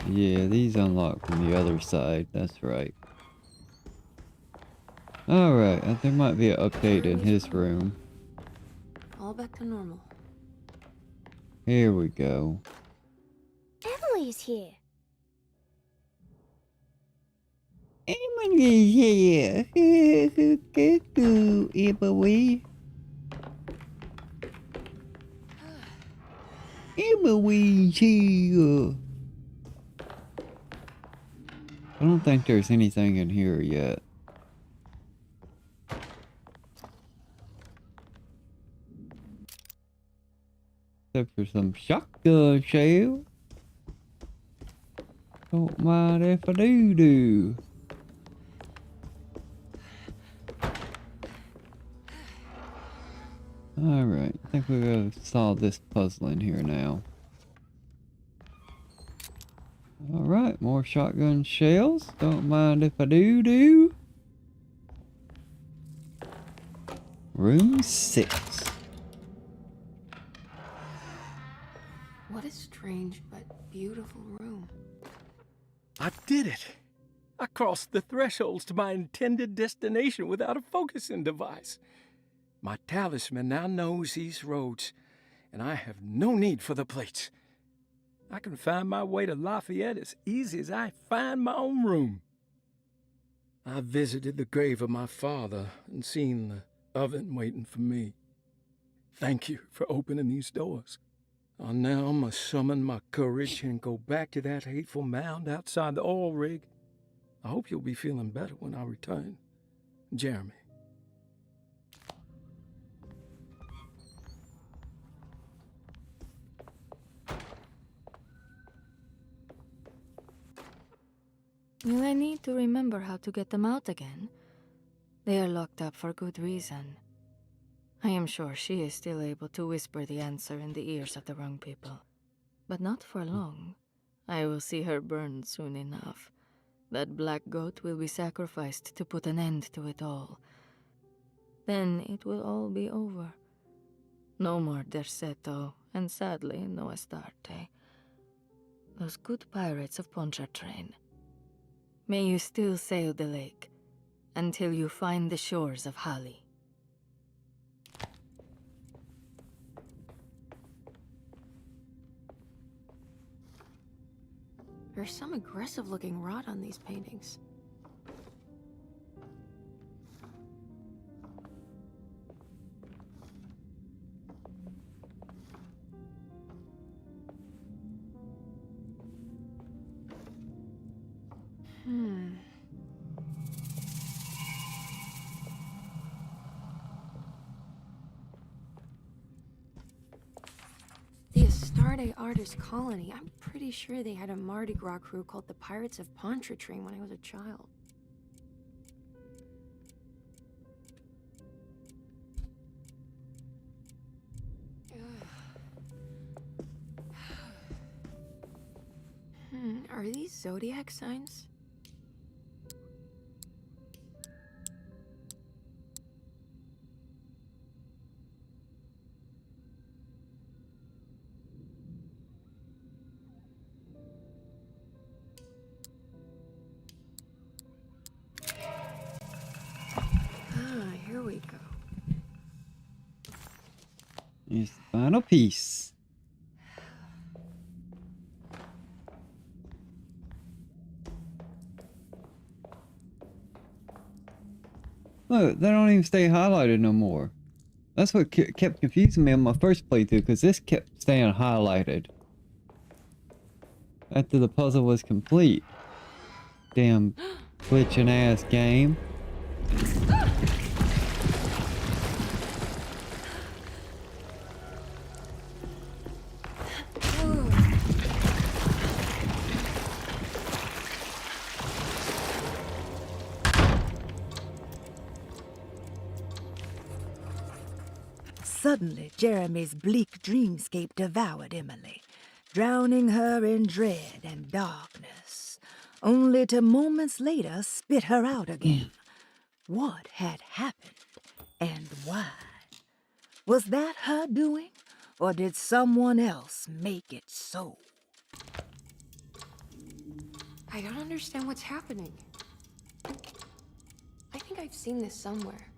Yeah, these unlock from the other side. That's right. Alright, there might be an update in his room. All back to normal. Here we go. Emily's here. Emily's here. Emily. Emily's here. I don't think there's anything in here yet. Except for some shotgun shell. Don't mind if I do. Alright, I think we're gonna solve this puzzle in here now. Alright, more shotgun shells. Don't mind if I do. Room 6. What a strange but beautiful room. I did it! I crossed the thresholds to my intended destination without a focusing device. My talisman now knows these roads, and I have no need for the plates. I can find my way to Lafayette as easy as I find my own room. I visited the grave of my father and seen the oven waiting for me. Thank you for opening these doors. I now must summon my courage and go back to that hateful mound outside the oil rig. I hope you'll be feeling better when I return. Jeremy. Will I need to remember how to get them out again? They are locked up for good reason. I am sure she is still able to whisper the answer in the ears of the wrong people. But not for long. I will see her burned soon enough. That black goat will be sacrificed to put an end to it all. Then it will all be over. No more Derceto, and sadly, no Astarte. Those good pirates of Pontchartrain. May you still sail the lake, until you find the shores of Hali. There's some aggressive-looking rot on these paintings. Sarde artist colony. I'm pretty sure they had a Mardi Gras crew called the Pirates of Pontchartrain when I was a child. Are these zodiac signs? Here we go. Here's the final piece. Look, they don't even stay highlighted no more. That's what kept confusing me on my first playthrough, because this kept staying highlighted after the puzzle was complete. Damn glitching ass game. Suddenly, Jeremy's bleak dreamscape devoured Emily, drowning her in dread and darkness, only to moments later spit her out again. What had happened, and why? Was that her doing, or did someone else make it so? I don't understand what's happening. I think I've seen this somewhere.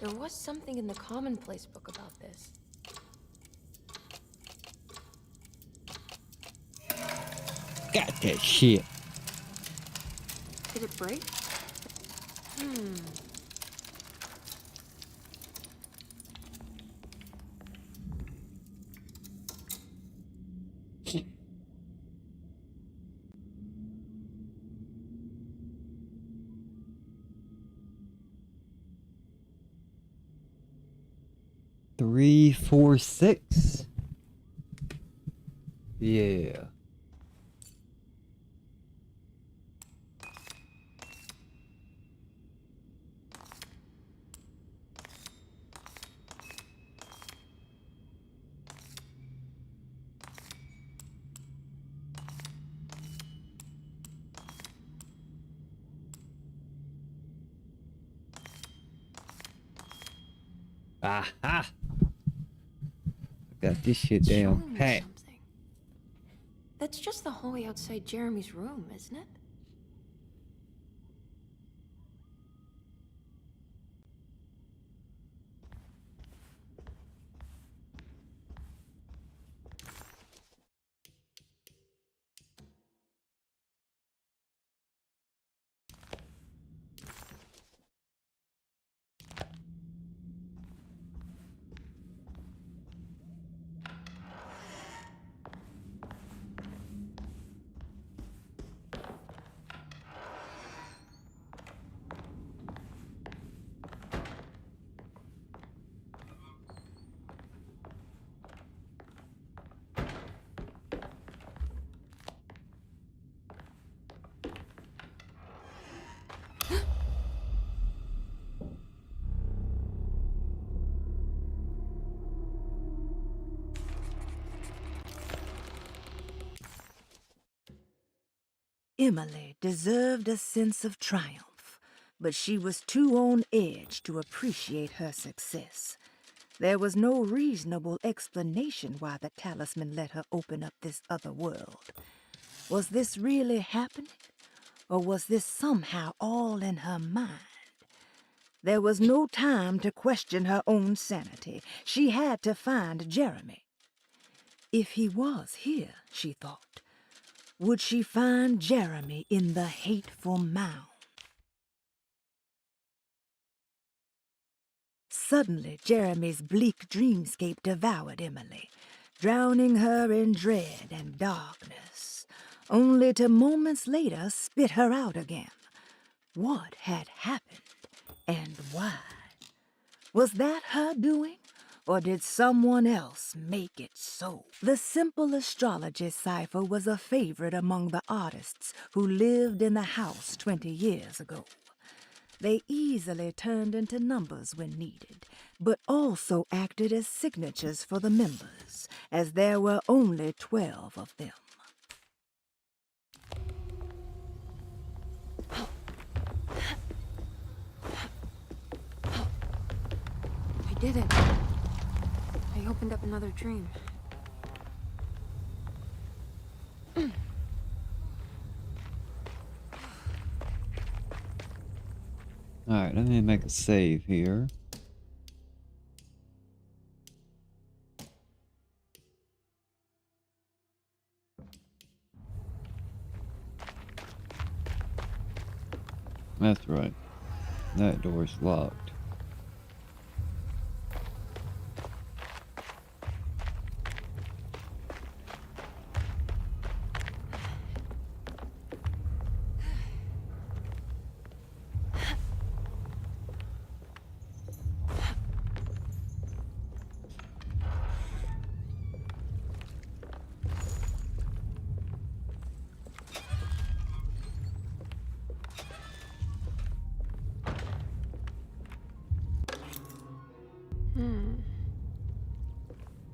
There was something in the commonplace book about this. Got that shit. Did it break? Three, 4, 6. Yeah. Aha! Got this shit down Showing me pat. something. That's just the hallway outside Jeremy's room, isn't it? Emily deserved a sense of triumph, but she was too on edge to appreciate her success. There was no reasonable explanation why the talisman let her open up this other world. Was this really happening? Or was this somehow all in her mind? There was no time to question her own sanity. She had to find Jeremy. If he was here, she thought, would she find Jeremy in the hateful mound? Suddenly, Jeremy's bleak dreamscape devoured Emily, drowning her in dread and darkness, only to moments later spit her out again. What had happened, and why? Was that her doing, or did someone else make it so? The simple astrology cipher was a favorite among the artists who lived in the house 20 years ago. They easily turned into numbers when needed, but also acted as signatures for the members, as there were only 12 of them. I did it. I opened up another dream. Alright, let me make a save here. That's right. That door's locked.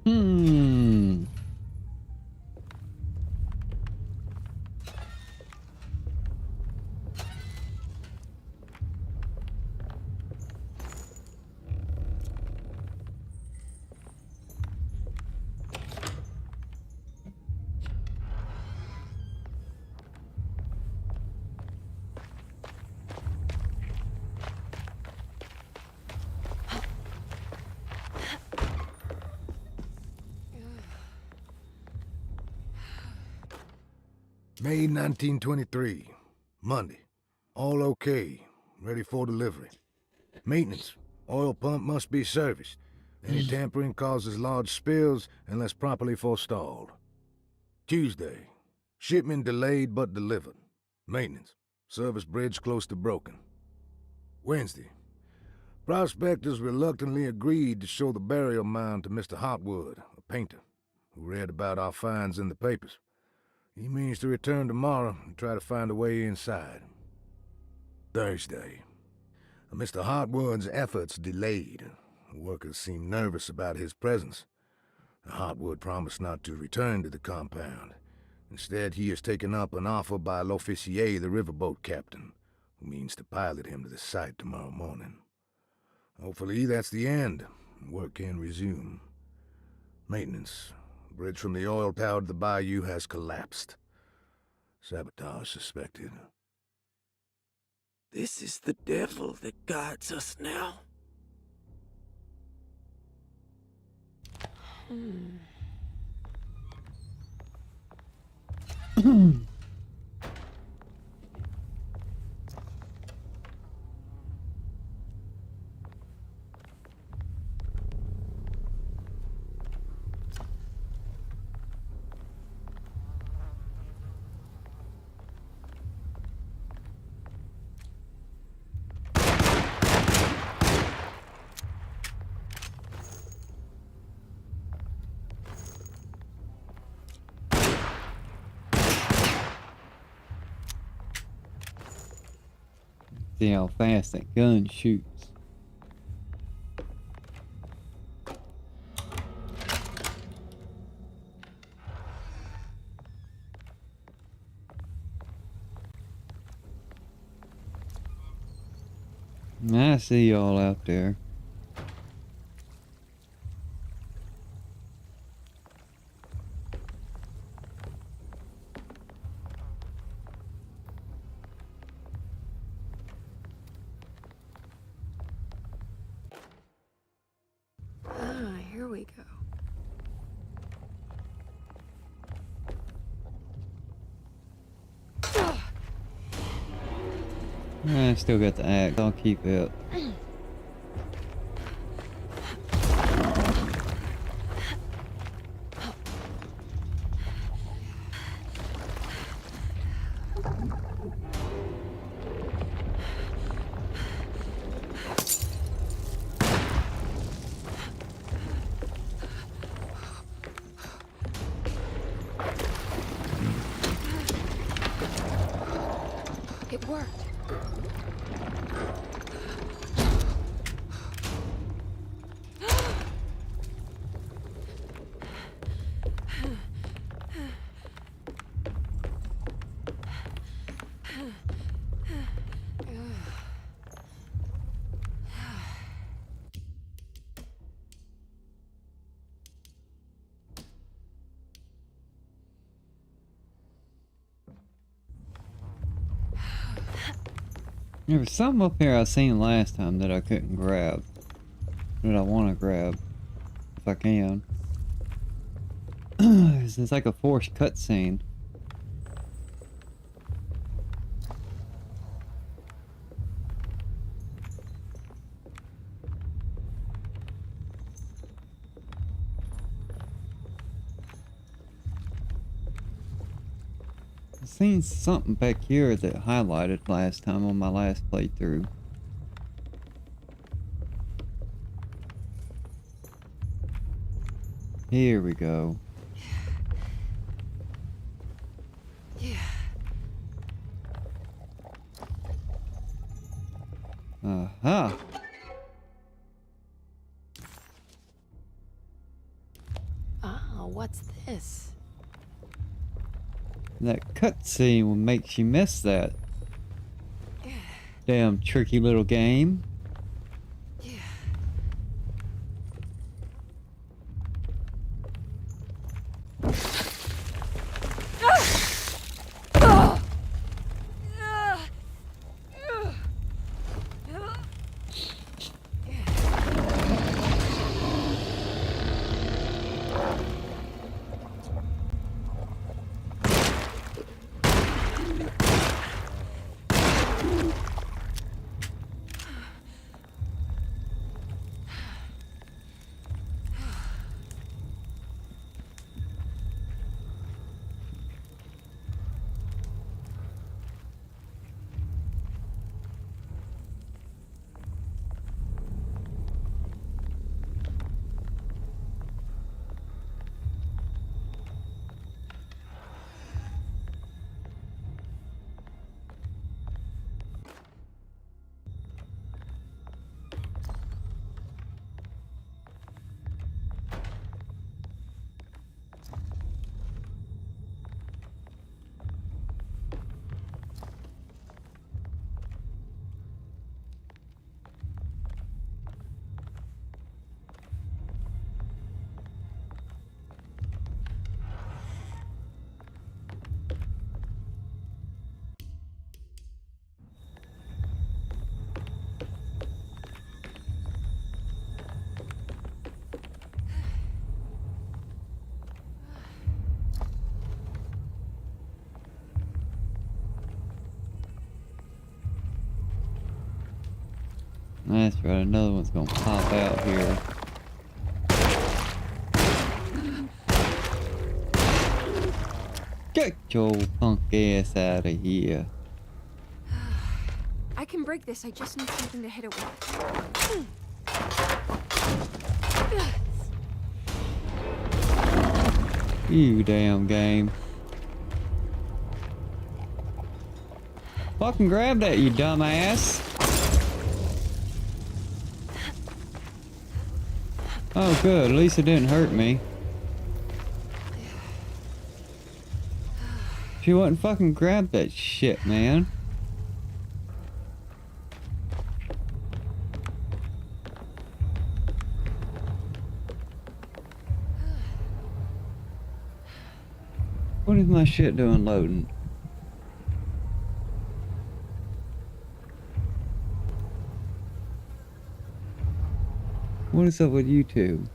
Hmm. May 1923. Monday. All okay. Ready for delivery. Maintenance. Oil pump must be serviced. Any tampering causes large spills unless properly forestalled. Tuesday. Shipment delayed but delivered. Maintenance. Service bridge close to broken. Wednesday. Prospectors reluctantly agreed to show the burial mound to Mr. Hartwood, a painter, who read about our finds in the papers. He means to return tomorrow and try to find a way inside. Thursday. Mr. Hartwood's efforts delayed. The workers seemed nervous about his presence. Hartwood promised not to return to the compound. Instead, he has taken up an offer by L'Officier, the riverboat captain, who means to pilot him to the site tomorrow morning. Hopefully that's the end. Work can resume. Maintenance. Bridge from the oil tower to the bayou has collapsed. Sabotage suspected. This is the devil that guides us now. See how fast that gun shoots. I see y'all out there. I still got the axe. I'll keep it. It worked. There was something up here I seen last time that I couldn't grab. That I want to grab. If I can. It's like a forced cutscene. I seen something back here that highlighted last time on my last playthrough. Here we go. Aha! Ah, what's this? That cutscene makes you miss that. Damn tricky little game. That's right, another one's gonna pop out here. Get your punk ass out of here. I can break this, I just need something to hit it with. You damn game. Fucking grab that, you dumbass. Oh good, at least it didn't hurt me. She wouldn't fucking grab that shit, man. What is my shit doing loading? What is up with YouTube?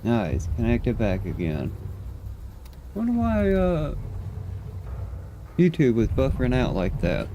Nice, connected back again. Wonder why, YouTube was buffering out like that.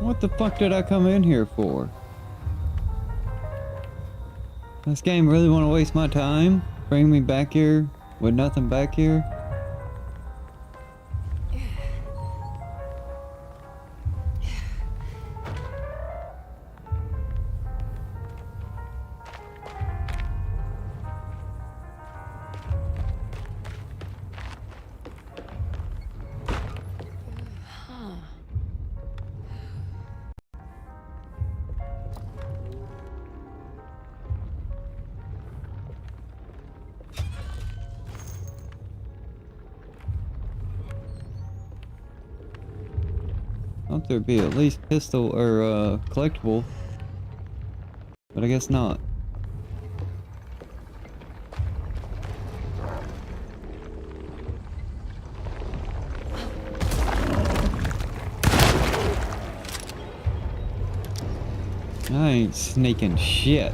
What the fuck did I come in here for? This game really want to waste my time? Bring me back here with nothing back here? Thought there'd be at least pistol or collectible, but I guess not. I ain't sneaking shit.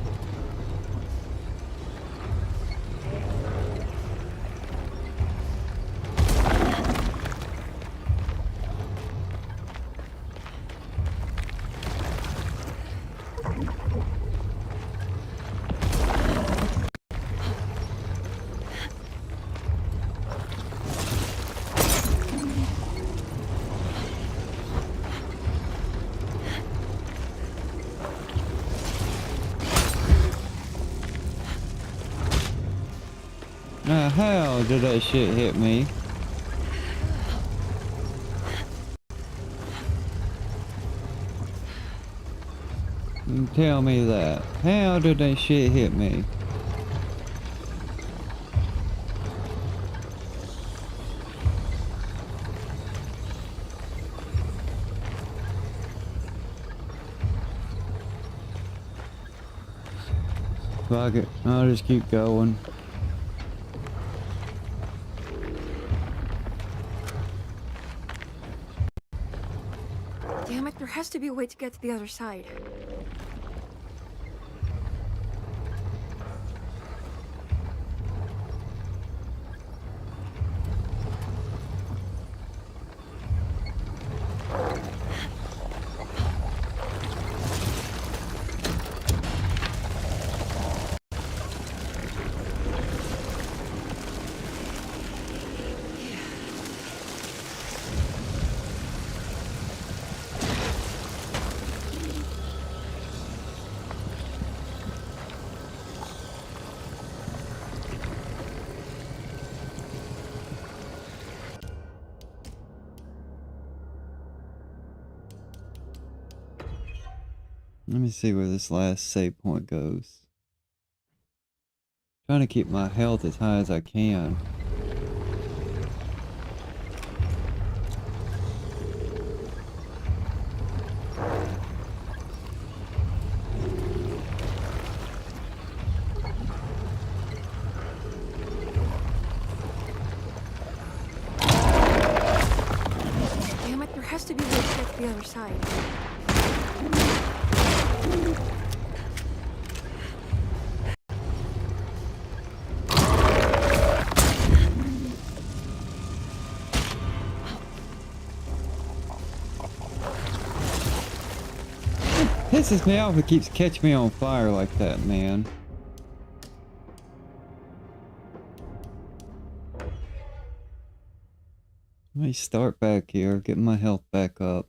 How did that shit hit me? You tell me that. How did that shit hit me? Fuck it, I'll just keep going. Damn it, there has to be a way to get to the other side. Let me see where this last save point goes. Trying to keep my health as high as I can. Damn it, there has to be a way to get to the other side. Pisses me off, it keeps catching me on fire like that, man. Let me start back here, get my health back up.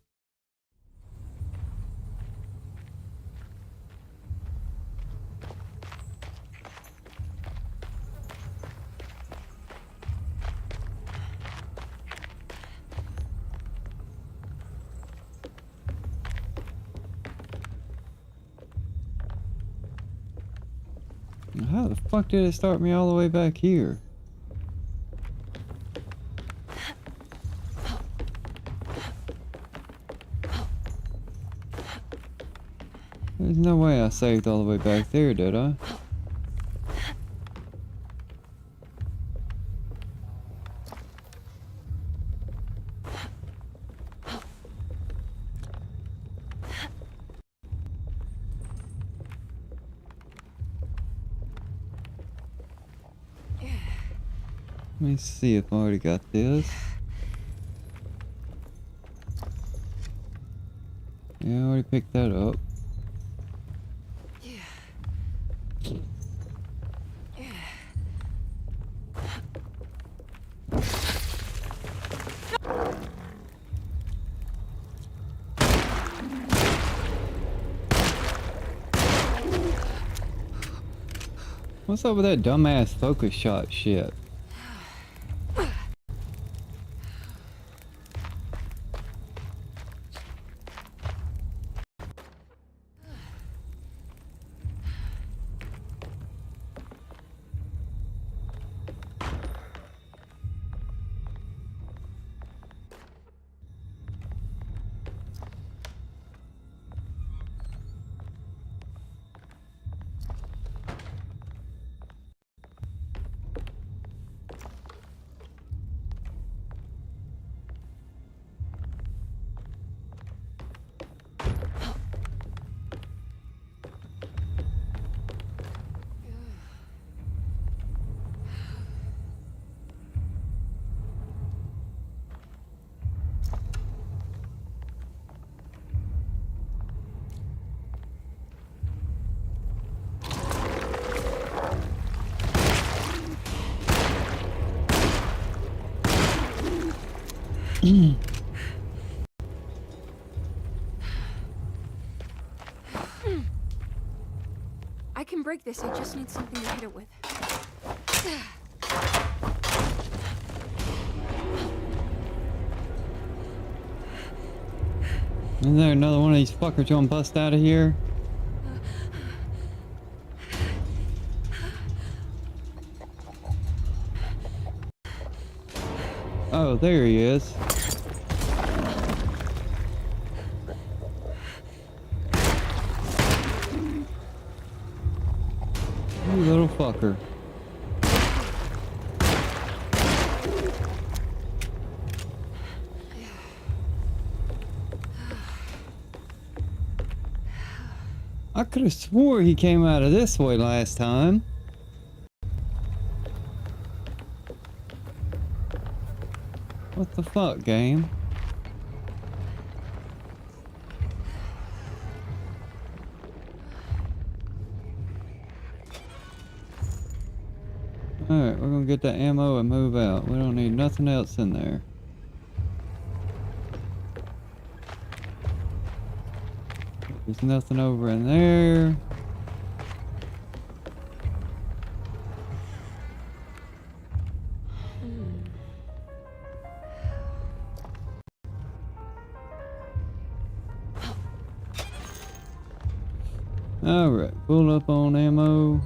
How the fuck did it start me all the way back here? There's no way I saved all the way back there, did I? Let me see if I already got this. Yeah, I already picked that up. What's up with that dumbass focus shot shit? I can break this, I just need something to hit it with. Isn't there another one of these fuckers gonna bust out of here? Oh, there he is. You little fucker. I could have swore he came out of this way last time. What the fuck, game? Alright, we're gonna get the ammo and move out. We don't need nothing else in there. There's nothing over in there. Alright, full up on ammo.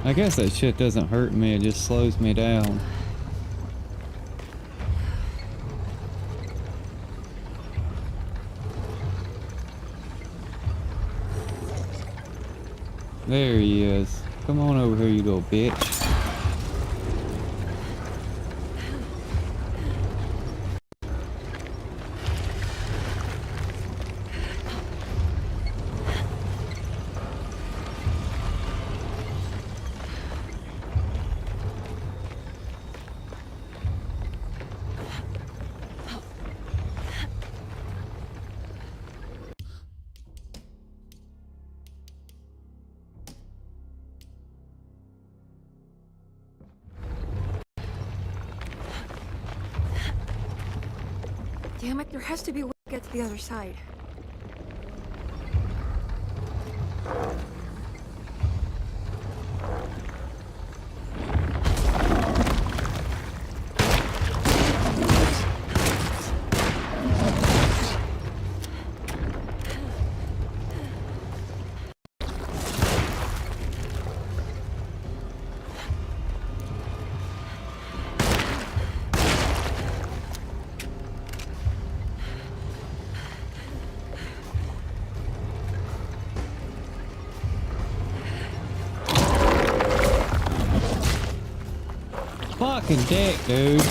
I guess that shit doesn't hurt me, it just slows me down. There he is. Come on over here, you little bitch. Damn it, there has to be a way to get to the other side. Fucking dick, dude.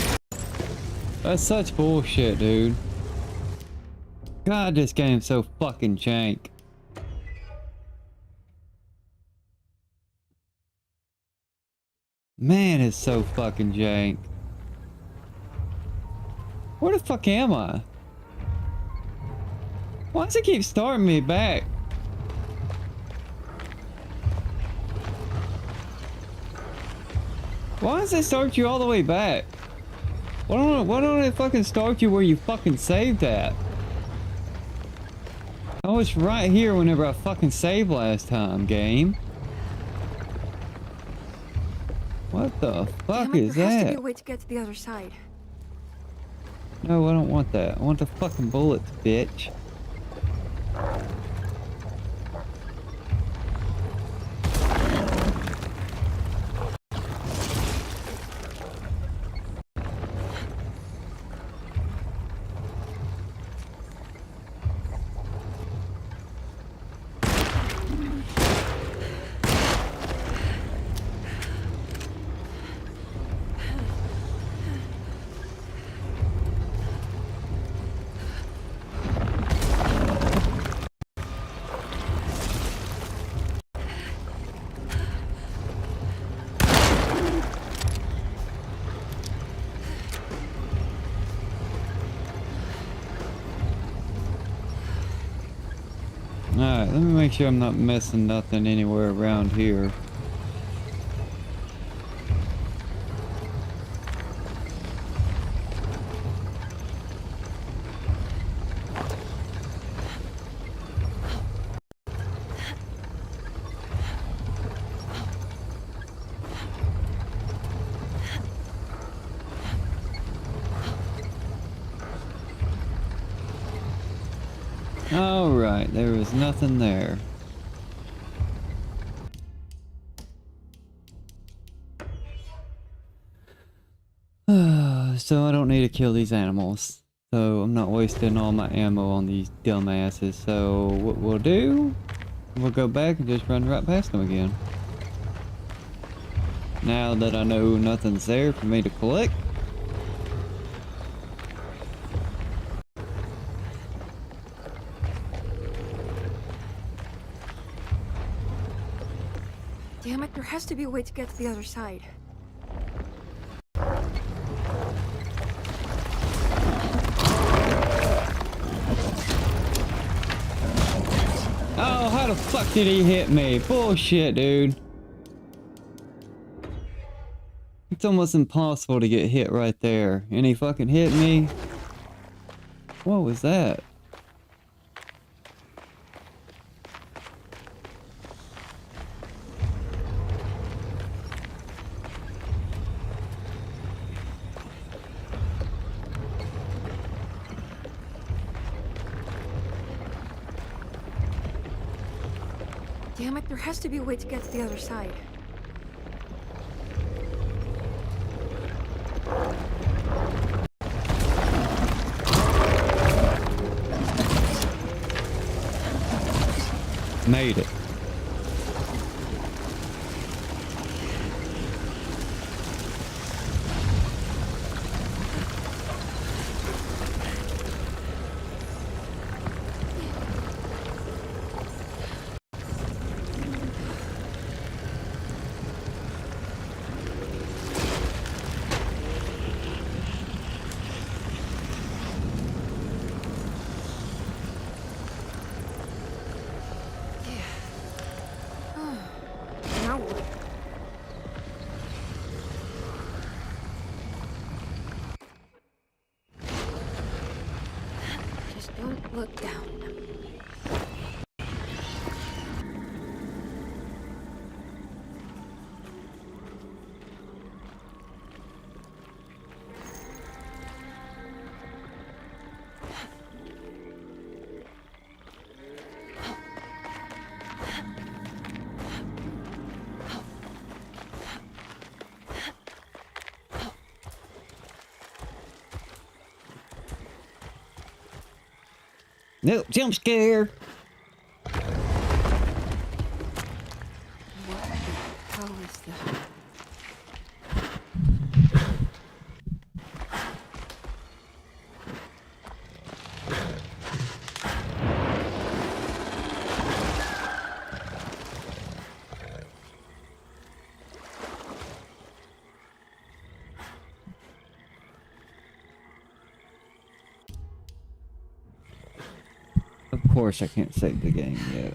That's such bullshit, dude. God, this game's so fucking jank. Man, it's so fucking jank. Where the fuck am I? Why does it keep starting me back? Why does it start you all the way back? Why don't it fucking start you where you fucking saved at? I was right here whenever I fucking saved last time, game. What the fuck Damn it, is there has to that? be a way to get to the other side. No, I don't want that. I want the fucking bullets, bitch. Alright, let me make sure I'm not missing nothing anywhere around here. Alright, there was nothing there. So I don't need to kill these animals. So I'm not wasting all my ammo on these dumbasses. So what we'll do, we'll go back and just run right past them again. Now that I know nothing's there for me to collect. Damn it, there has to be a way to get to the other side. Oh, how the fuck did he hit me? Bullshit, dude. It's almost impossible to get hit right there. And he fucking hit me. What was that? Damn it, there has to be a way to get to the other side. Made it. Now what? Just don't look down. No, jump scare. How is that? Of course I can't save the game yet.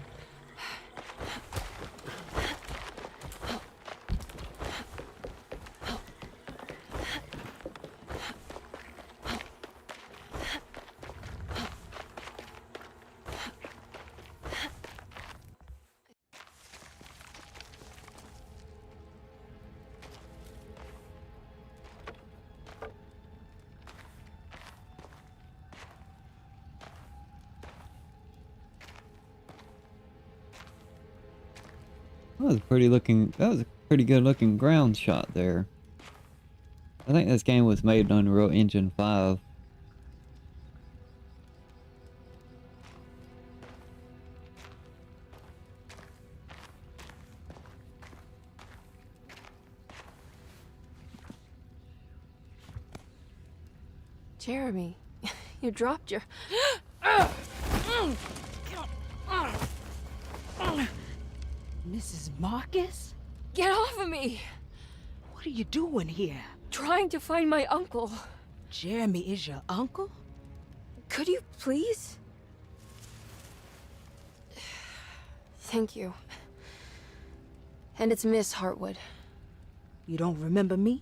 That was a pretty good looking ground shot there. I think this game was made on Unreal Engine 5. Jeremy, you dropped your... Mrs. Marcus? Get off of me! What are you doing here? Trying to find my uncle. Jeremy is your uncle? Could you please? Thank you. And it's Miss Hartwood. You don't remember me?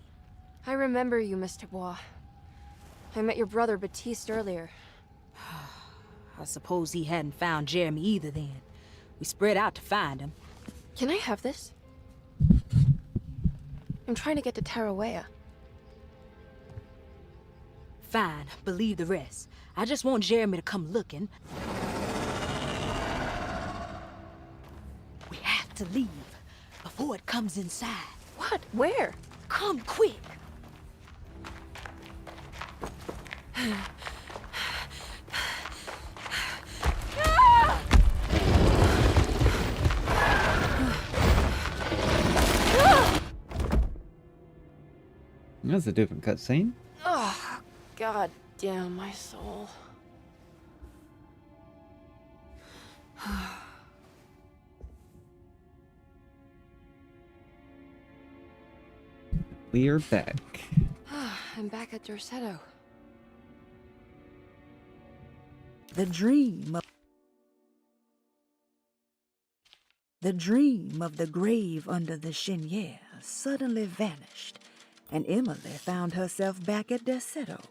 I remember you, Mr. Bois. I met your brother Baptiste earlier. I suppose he hadn't found Jeremy either then. We spread out to find him. Can I have this? I'm trying to get to Tarawea. Fine, believe the rest. I just want Jeremy to come looking. We have to leave before it comes inside. What? Where? Come quick! That's a different cutscene. Oh, god damn my soul. We're back. I'm back at Dorsetto. The dream of The dream of the grave under the cheniere suddenly vanished, and Emily found herself back at Derceto.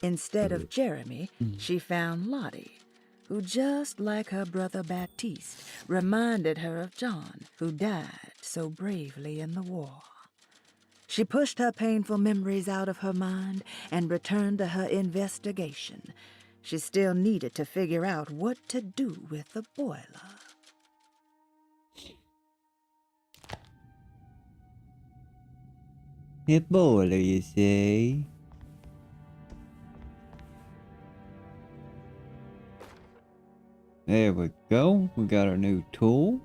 Instead of Jeremy, she found Lottie, who, just like her brother Baptiste, reminded her of John, who died so bravely in the war. She pushed her painful memories out of her mind and returned to her investigation. She still needed to figure out what to do with the boiler. The boiler, you say? There we go. We got our new tool.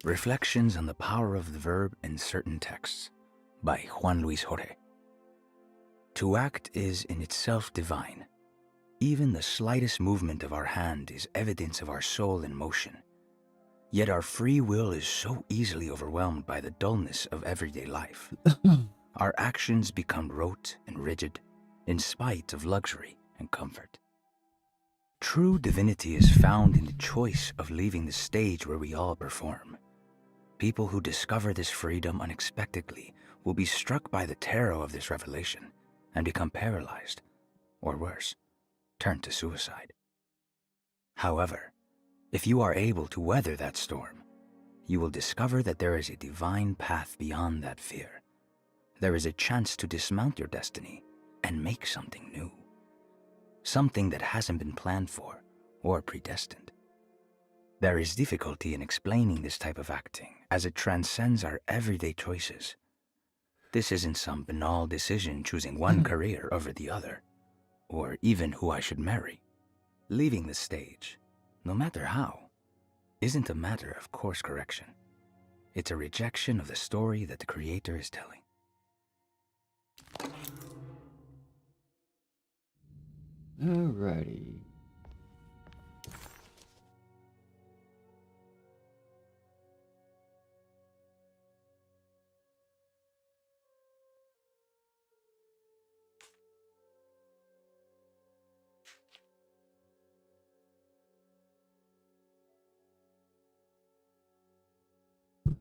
Reflections on the Power of the Verb in Certain Texts by Juan Luis Jorge. To act is in itself divine. Even the slightest movement of our hand is evidence of our soul in motion. Yet our free will is so easily overwhelmed by the dullness of everyday life. Our actions become rote and rigid, in spite of luxury and comfort. True divinity is found in the choice of leaving the stage where we all perform. People who discover this freedom unexpectedly will be struck by the terror of this revelation and become paralyzed, or worse, turn to suicide. However, if you are able to weather that storm, you will discover that there is a divine path beyond that fear. There is a chance to dismount your destiny and make something new. Something that hasn't been planned for or predestined. There is difficulty in explaining this type of acting as it transcends our everyday choices. This isn't some banal decision choosing one career over the other, or even who I should marry. Leaving the stage, no matter how, isn't a matter of course correction. It's a rejection of the story that the Creator is telling. Alrighty.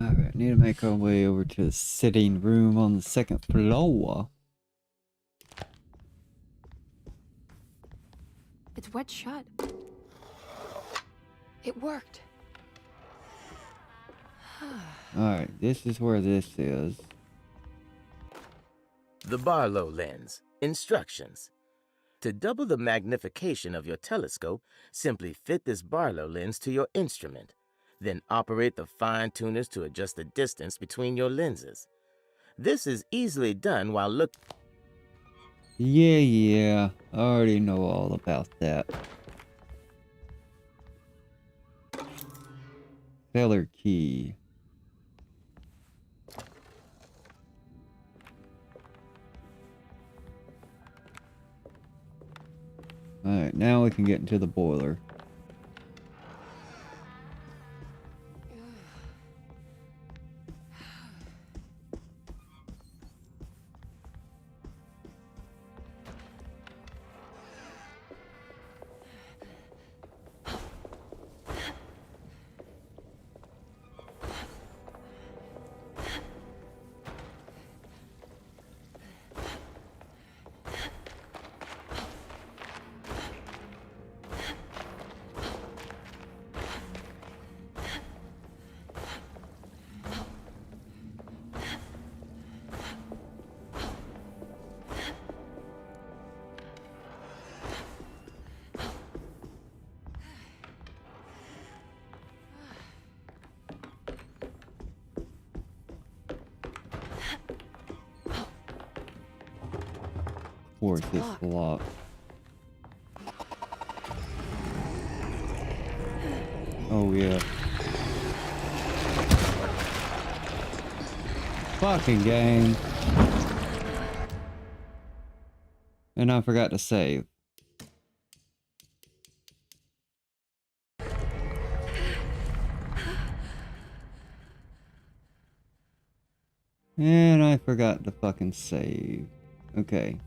Alright, need to make our way over to the sitting room on the second floor. It's wet shut. It worked. Alright, this is where this is. The Barlow lens. Instructions. To double the magnification of your telescope, simply fit this Barlow lens to your instrument. Then operate the fine-tuners to adjust the distance between your lenses. This is easily done while Yeah, I already know all about that. Feller key. Alright, now we can get into the boiler. Of course, it's locked. Oh yeah. Fucking game. And I forgot to save. And I forgot to fucking save. Okay.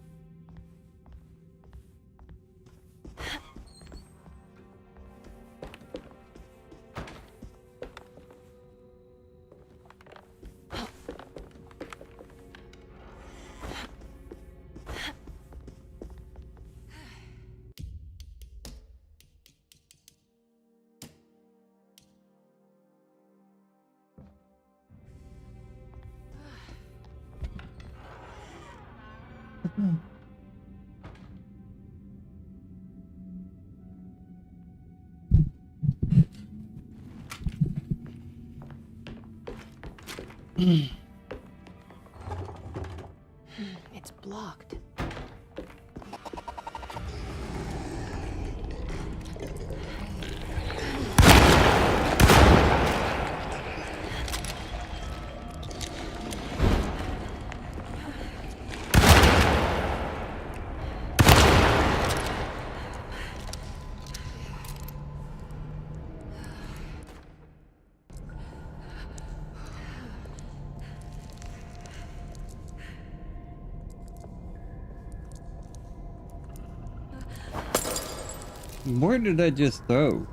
It's blocked. Where did I just throw?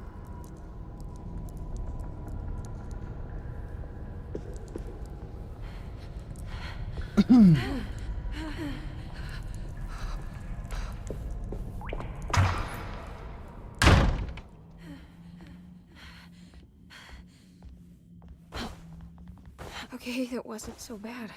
Okay, that wasn't so bad.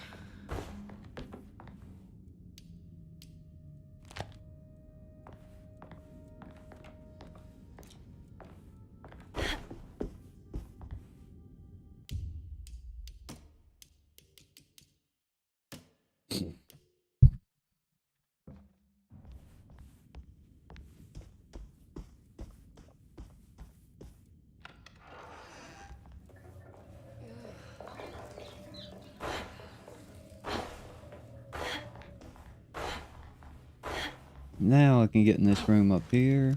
Now I can get in this room up here.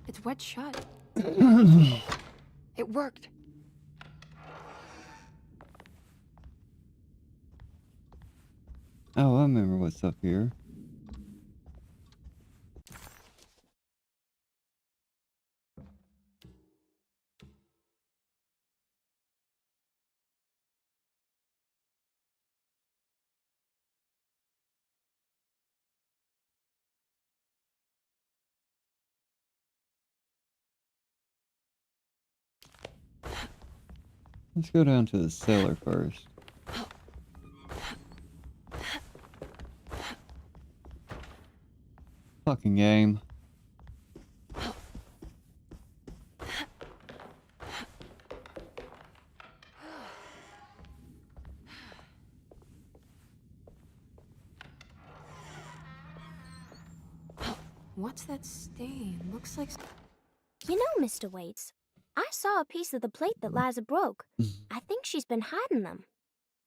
It's wet shut. It worked. Oh, I remember what's up here. Let's go down to the cellar first. Fucking game. What's that stain? Looks like... You know, Mr. Waits, I saw a piece of the plate that Liza broke. I think she's been hiding them.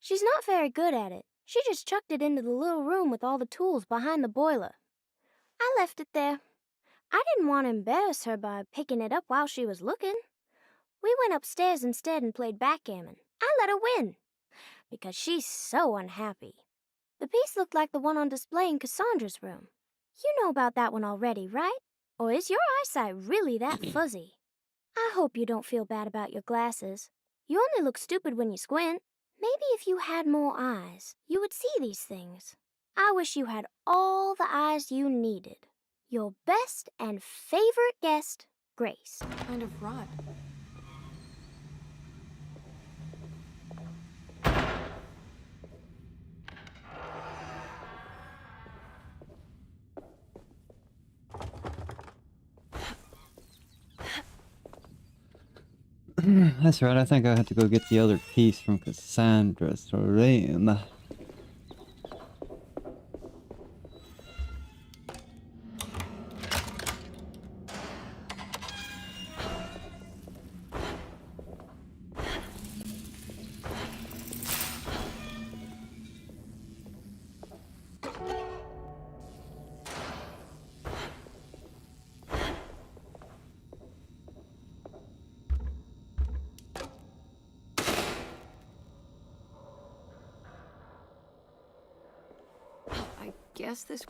She's not very good at it. She just chucked it into the little room with all the tools behind the boiler. I left it there. I didn't want to embarrass her by picking it up while she was looking. We went upstairs instead and played backgammon. I let her win, because she's so unhappy. The piece looked like the one on display in Cassandra's room. You know about that one already, right? Or is your eyesight really that fuzzy? I hope you don't feel bad about your glasses. You only look stupid when you squint. Maybe if you had more eyes, you would see these things. I wish you had all the eyes you needed. Your best and favorite guest, Grace. Kind of rot. That's right, I think I have to go get the other piece from Cassandra's room. I guess this...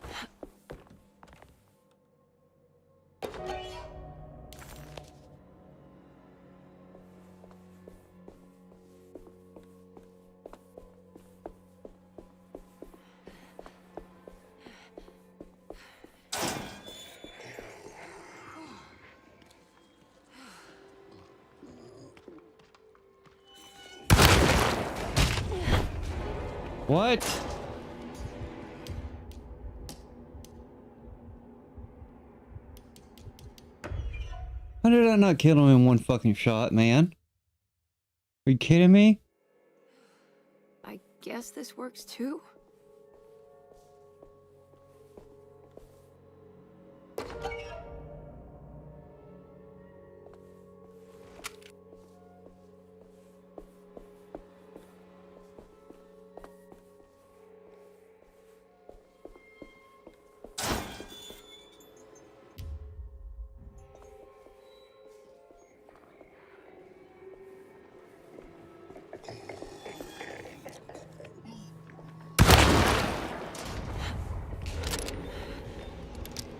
What? How did I not kill him in one fucking shot, man? Are you kidding me? I guess this works too.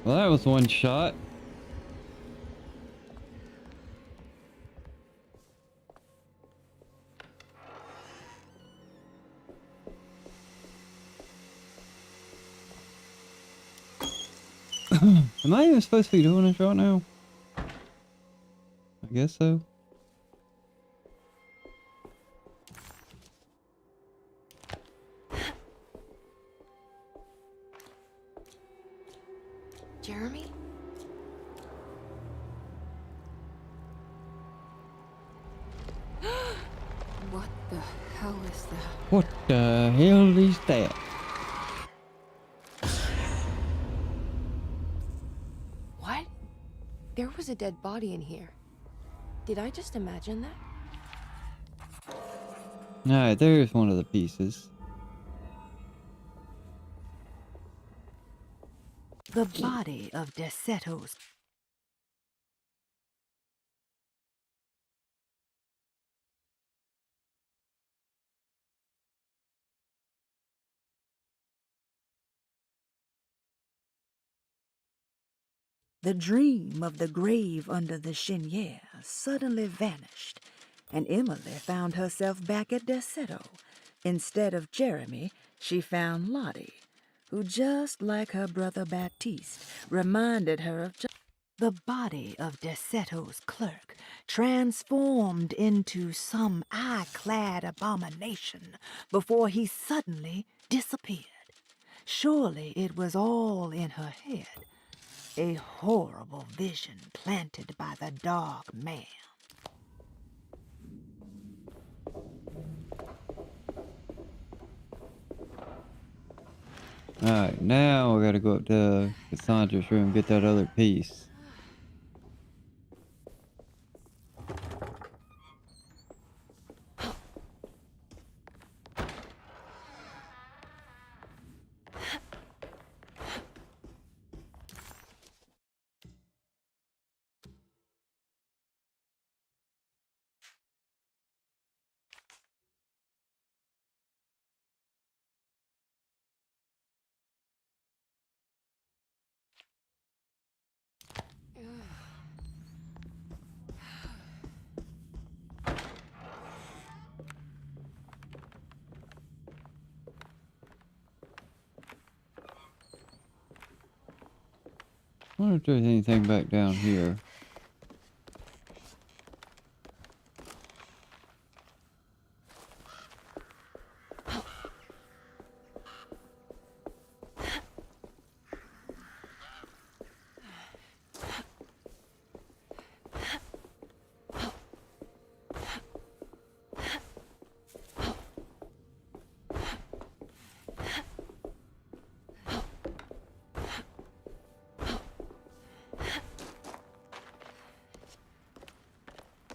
Well, that was one shot. Am I even supposed to be doing this right now? I guess so. Jeremy? What the hell is that? What the hell is that? What? There was a dead body in here. Did I just imagine that? Alright, there's one of the pieces. The body of Deseto's The dream of the grave under the cheniere suddenly vanished, and Emily found herself back at Deseto. Instead of Jeremy, she found Lottie, who, just like her brother Baptiste, reminded her of the body of Deseto's clerk, transformed into some eye-clad abomination before he suddenly disappeared. Surely it was all in her head. A horrible vision planted by the dog man. Alright, now we gotta go up to Cassandra's room and get that other piece. I wonder if there's anything back down here.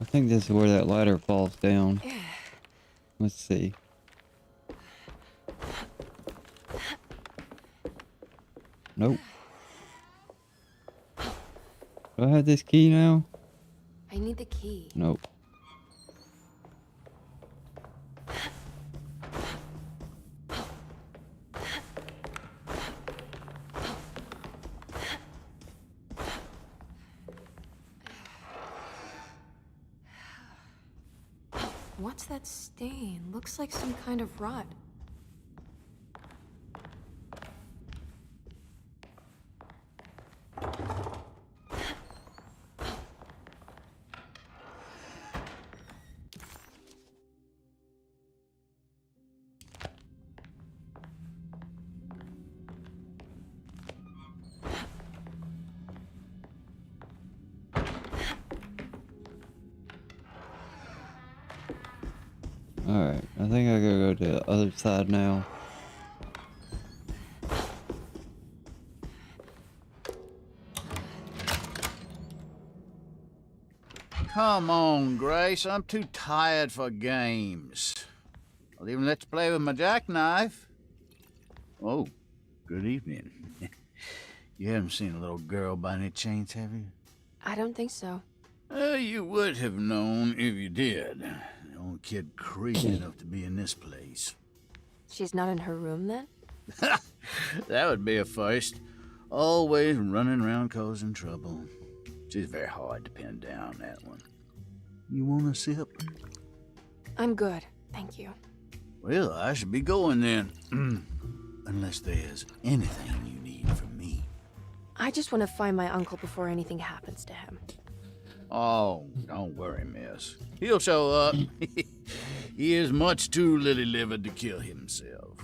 I think this is where that ladder falls down. Let's see. Nope. Do I have this key now? I need the key. Nope. What's that stain? Looks like some kind of rot. Alright, I think I gotta go to the other side now. Come on, Grace. I'm too tired for games. I'll even let you play with my jackknife. Oh, good evening. You haven't seen a little girl by any chance, have you? I don't think so. You would have known if you did. The only kid crazy enough to be in this place. She's not in her room then? That would be a first. Always running around causing trouble. She's very hard to pin down, that one. You want a sip? I'm good, thank you. Well, I should be going then. Unless there's anything you need from me. I just want to find my uncle before anything happens to him. Oh, don't worry, miss. He'll show up. He is much too lily-livered to kill himself.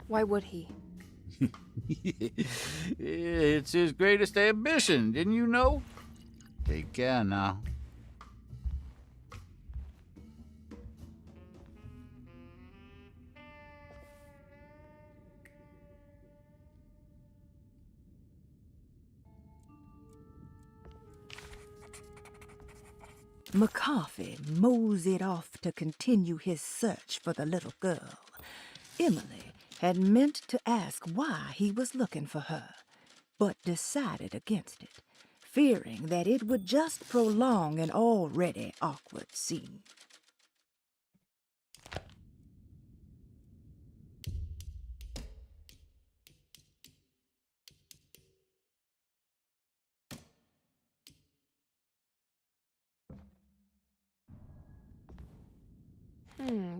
Why would he? It's his greatest ambition, didn't you know? Take care now. McCarthy moseyed off to continue his search for the little girl. Emily had meant to ask why he was looking for her, but decided against it, fearing that it would just prolong an already awkward scene.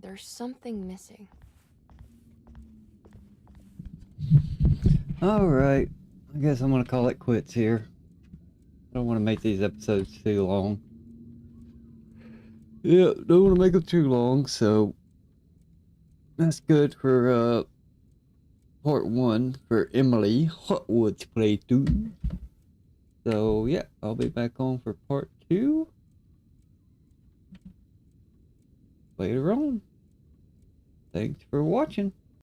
There's something missing. Alright, I guess I'm gonna call it quits here. I don't want to make these episodes too long. Yeah, don't want to make them too long, so that's good for part 1 for Emily Hartwood's playthrough. So yeah, I'll be back on for part 2 later on. Thanks for watching.